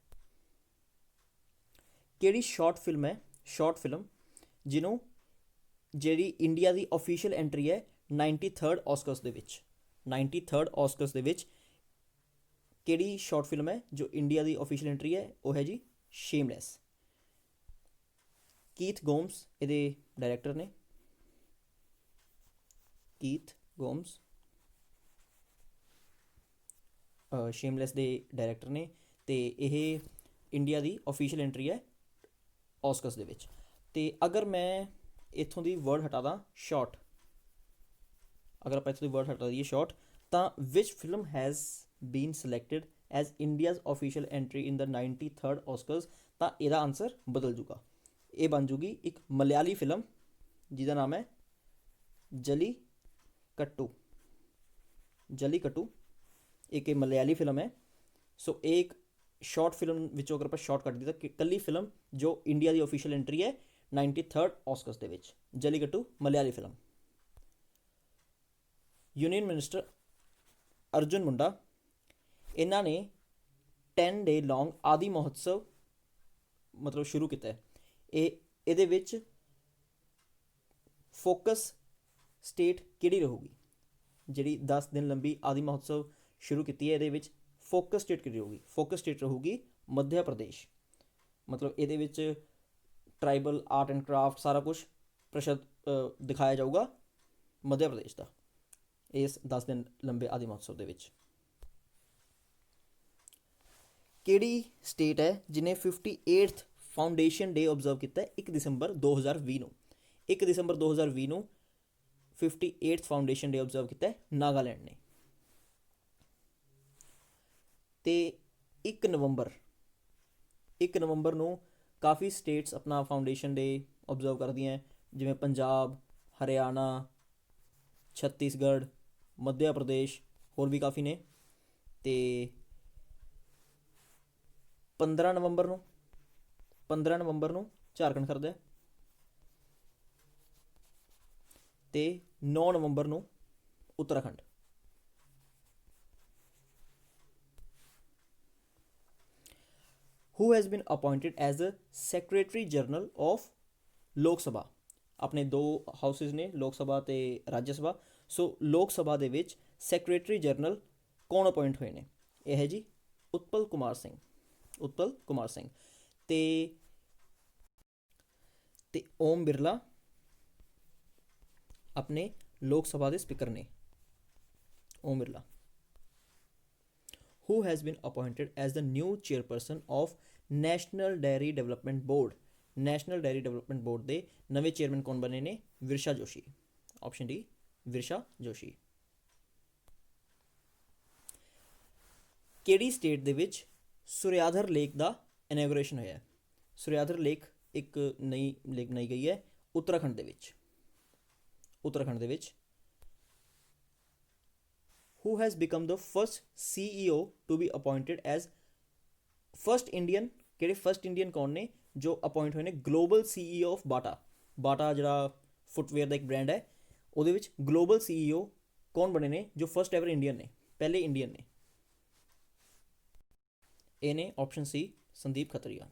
ਕਿਹੜੀ ਸ਼ਾਰਟ ਫਿਲਮ ਜਿਹਨੂੰ ਜਿਹੜੀ ਇੰਡੀਆ ਦੀ ਆਫੀਸ਼ੀਅਲ ਐਂਟਰੀ ਹੈ 93rd ਆਸਕਰਸ ਦੇ ਵਿੱਚ, 93rd ਆਸਕਰਸ ਦੇ ਵਿੱਚ ਕਿਹੜੀ ਸ਼ਾਰਟ ਫਿਲਮ ਹੈ ਜੋ ਇੰਡੀਆ ਦੀ ਆਫੀਸ਼ੀਅਲ ਐਂਟਰੀ ਹੈ? ਉਹ ਹੈ ਜੀ ਸ਼ੇਮਲੈਸ। ਕੀਥ ਗੋਮਸ ਇਹਦੇ ਡਾਇਰੈਕਟਰ ਨੇ। ਕੀਥ ਗੋਮਸ ਸ਼ੇਮਲੈਸ ਦੇ ਡਾਇਰੈਕਟਰ ਨੇ ਤੇ ਇਹ ਇੰਡੀਆ ਦੀ ਆਫੀਸ਼ੀਅਲ ਐਂਟਰੀ ਹੈ ਆਸਕਰਸ ਦੇ ਵਿੱਚ। ਤੇ ਅਗਰ ਮੈਂ ਇੱਥੋਂ ਦੀ ਵਰਡ ਹਟਾ ਦਾਂ ਸ਼ਾਰਟ, ਅਗਰ ਆਪਾਂ ਇੱਥੋਂ ਦੀ ਵਰਡ ਹਟਾ ਦਈਏ ਸ਼ਾਰਟ, ਤਾਂ which film has been selected as India's official entry in the 93rd Oscars, ਤਾਂ ਇਹਦਾ ਆਨਸਰ ਬਦਲ ਜੂਗਾ। ਇਹ ਬਣ ਜੂਗੀ ਇੱਕ ਮਲਿਆਲੀ ਫਿਲਮ ਜਿਹਦਾ ਨਾਮ ਹੈ ਜਲੀ ਕੱਟੂ। ਜਲੀ ਕੱਟੂ ਇੱਕ ਮਲਿਆਲੀ ਫਿਲਮ ਹੈ। ਸੋ ਇਹ ਇੱਕ ਸ਼ਾਰਟ ਫਿਲਮ ਵਿੱਚੋਂ ਅਗਰ ਆਪਾਂ ਸ਼ਾਰਟ ਕੱਟ ਦਿੱਤਾ ਕਿ ਇਕੱਲੀ ਫਿਲਮ ਜੋ ਇੰਡੀਆ ਦੀ ਆਫੀਸ਼ੀਅਲ ਐਂਟਰੀ ਹੈ 93rd ਆਸਕਰਸ ਦੇ ਵਿੱਚ, jallikattu Malayali film. Union minister Arjun ਮੁੰਡਾ ਇਹਨਾਂ ਨੇ 10 ਡੇ ਲੌਂਗ ਆਦਿ ਮਹੋਤਸਵ ਮਤਲਬ ਸ਼ੁਰੂ ਕੀਤਾ ਹੈ। ਇਹਦੇ ਵਿੱਚ ਫੋਕਸ ਸਟੇਟ ਕਿਹੜੀ ਰਹੂਗੀ? ਜਿਹੜੀ 10 ਦਿਨ ਲੰਬੀ ਆਦਿ ਮਹੋਤਸਵ ਸ਼ੁਰੂ ਕੀਤੀ ਹੈ ਇਹਦੇ ਵਿੱਚ ਫੋਕਸ ਸਟੇਟ ਕਿਹੜੀ ਰਹੂਗੀ? ਫੋਕਸ ਸਟੇਟ ਰਹੂਗੀ ਮੱਧ ਪ੍ਰਦੇਸ਼। ਮਤਲਬ ਇਹਦੇ ਵਿੱਚ ਟਰਾਈਬਲ ਆਰਟ ਐਂਡ ਕਰਾਫਟ ਸਾਰਾ ਕੁਝ ਦਿਖਾਇਆ ਜਾਊਗਾ ਮੱਧ ਪ੍ਰਦੇਸ਼ ਦਾ ਇਸ 10 ਦਿਨ ਲੰਬੇ ਆਦਿ ਮਹੋਤਸਵ ਦੇ ਵਿੱਚ। ਕਿਹੜੀ ਸਟੇਟ ਹੈ ਜਿਹਨੇ 58th ਫਾਊਂਡੇਸ਼ਨ ਡੇ ਓਬਜ਼ਰਵ ਕੀਤਾ 1 ਦਸੰਬਰ 2020 ਨੂੰ? 1 ਦਸੰਬਰ 2020 ਨੂੰ 58th ਫਾਊਂਡੇਸ਼ਨ ਡੇ ਓਬਜ਼ਰਵ ਕੀਤਾ ਨਾਗਾਲੈਂਡ ਨੇ। ਤੇ 1 ਨਵੰਬਰ ਨੂੰ ਕਾਫੀ ਸਟੇਟਸ ਆਪਣਾ ਫਾਊਂਡੇਸ਼ਨ ਡੇ ਓਬਜ਼ਰਵ ਕਰਦੀਆਂ, ਜਿਵੇਂ ਪੰਜਾਬ, ਹਰਿਆਣਾ, ਛੱਤੀਸਗੜ੍ਹ, ਮੱਧ ਪ੍ਰਦੇਸ਼, ਹੋਰ ਵੀ ਕਾਫੀ ਨੇ। ਤੇ 15 ਨਵੰਬਰ ਨੂੰ ਝਾਰਖੰਡ ਕਰਦਾ ਤੇ 9 ਨਵੰਬਰ ਨੂੰ Uttarakhand. Who has been appointed as the Secretary General of ਲੋਕ ਸਭਾ? ਆਪਣੇ ਦੋ ਹਾਊਸਿਸ ਨੇ ਲੋਕ ਸਭਾ ਤੇ ਰਾਜ ਸਭਾ। ਸੋ ਲੋਕ ਸਭਾ ਦੇ ਵਿੱਚ ਸੈਕਟਰੀ ਜਨਰਲ ਕੌਣ ਅਪੋਇੰਟ ਹੋਏ ਨੇ? ਇਹ ਹੈ ਜੀ ਉਤਪਲ ਕੁਮਾਰ ਸਿੰਘ। ਤੇ ਓਮ ਬਿਰਲਾ ਆਪਣੇ ਲੋਕ ਸਭਾ ਦੇ ਸਪੀਕਰ ਨੇ, Om Birla. Who has been appointed as the new chairperson of National Dairy Development Board? National Dairy Development Board ਦੇ ਨਵੇਂ ਚੇਅਰਮੈਨ ਕੌਣ ਬਣੇ ਨੇ? ਵਿਰਸ਼ਾ ਜੋਸ਼ੀ। Option D Varsha Joshi. ਕਿਹੜੀ ਸਟੇਟ ਦੇ ਵਿੱਚ ਸੁਰਿਆਧਰ ਲੇਕ ਦਾ ਇਨੈਗੋਰੇਸ਼ਨ ਹੋਇਆ? ਸੁਰਿਆਧਰ ਲੇਕ ਇੱਕ ਨਈ ਲੇਕ ਬਣਾਈ ਗਈ ਹੈ ਉੱਤਰਾਖੰਡ ਦੇ ਵਿੱਚ। Who has become the first CEO to be appointed as first Indian? ਕਿਹੜੇ ਫਸਟ ਇੰਡੀਅਨ ਕੌਣ ਨੇ ਜੋ ਅਪੋਇੰਟ ਹੋਏ ਨੇ ਗਲੋਬਲ CEO ਆਫ ਬਾਟਾ ਜਿਹੜਾ ਫੁੱਟਵੇਅਰ ਦਾ ਇੱਕ ਬ੍ਰਾਂਡ ਹੈ ਉਹਦੇ ਵਿੱਚ ਗਲੋਬਲ CEO ਕੌਣ ਬਣੇ ਨੇ ਜੋ ਫਸਟ ਐਵਰ ਇੰਡੀਅਨ ਨੇ, ਪਹਿਲੇ ਇੰਡੀਅਨ ਨੇ? ਇਹ ਨੇ ਆਪਸ਼ਨ ਸੀ ਸੰਦੀਪ ਖਤਰੀਆ।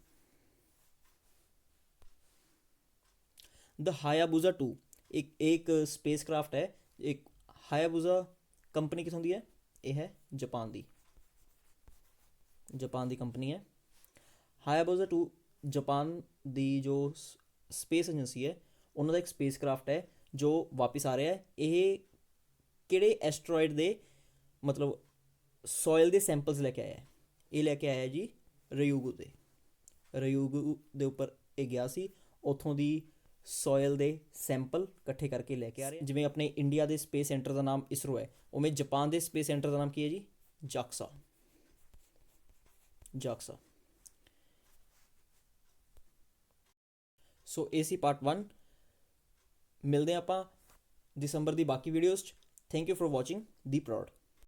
ਦ ਹਾਇਆਬੂਜ਼ਾ 2 ਇੱਕ ਸਪੇਸ ਕਰਾਫਟ ਹੈ। ਇੱਕ ਹਾਇਆਬੂਜ਼ਾ ਕੰਪਨੀ ਕਿੱਥੋਂ ਦੀ ਹੈ? ਇਹ ਹੈ ਜਾਪਾਨ ਦੀ ਕੰਪਨੀ ਹੈ। ਹਾਇਆਬੂਜ਼ਾ 2 ਜਾਪਾਨ ਦੀ ਜੋ ਸਪੇਸ ਏਜੰਸੀ ਹੈ ਉਹਨਾਂ ਦਾ ਇੱਕ ਸਪੇਸ ਕਰਾਫਟ ਹੈ ਜੋ ਵਾਪਿਸ ਆ ਰਿਹਾ ਹੈ। ਇਹ ਕਿਹੜੇ ਐਸਟਰੋਇਡ ਦੇ ਮਤਲਬ ਸੋਇਲ ਦੇ ਸੈਂਪਲਸ ਲੈ ਕੇ ਆਇਆ ਹੈ? ਇਹ ਲੈ ਕੇ ਆਇਆ ਜੀ ਰਿਯੂਗੂ ਦੇ ਉੱਪਰ ਇਹ ਗਿਆ ਸੀ, ਉੱਥੋਂ ਦੀ ਸੋਇਲ ਦੇ ਸੈਂਪਲ ਇਕੱਠੇ ਕਰਕੇ ਲੈ ਕੇ ਆ ਰਹੇ। ਜਿਵੇਂ ਆਪਣੇ ਇੰਡੀਆ ਦੇ ਸਪੇਸ ਸੈਂਟਰ ਦਾ ਨਾਮ ਇਸਰੋ ਹੈ, ਉਵੇਂ ਜਾਪਾਨ ਦੇ ਸਪੇਸ ਸੈਂਟਰ ਦਾ ਨਾਮ ਕੀ ਹੈ ਜੀ? ਜਾਕਸਾ। ਸੋ ਇਹ ਸੀ ਪਾਰਟ 1। ਮਿਲਦੇ ਹਾਂ ਆਪਾਂ ਦਸੰਬਰ ਦੀ ਬਾਕੀ ਵੀਡੀਓਜ਼ 'ਚ। Thank you for watching. The ਪ੍ਰੌਡ।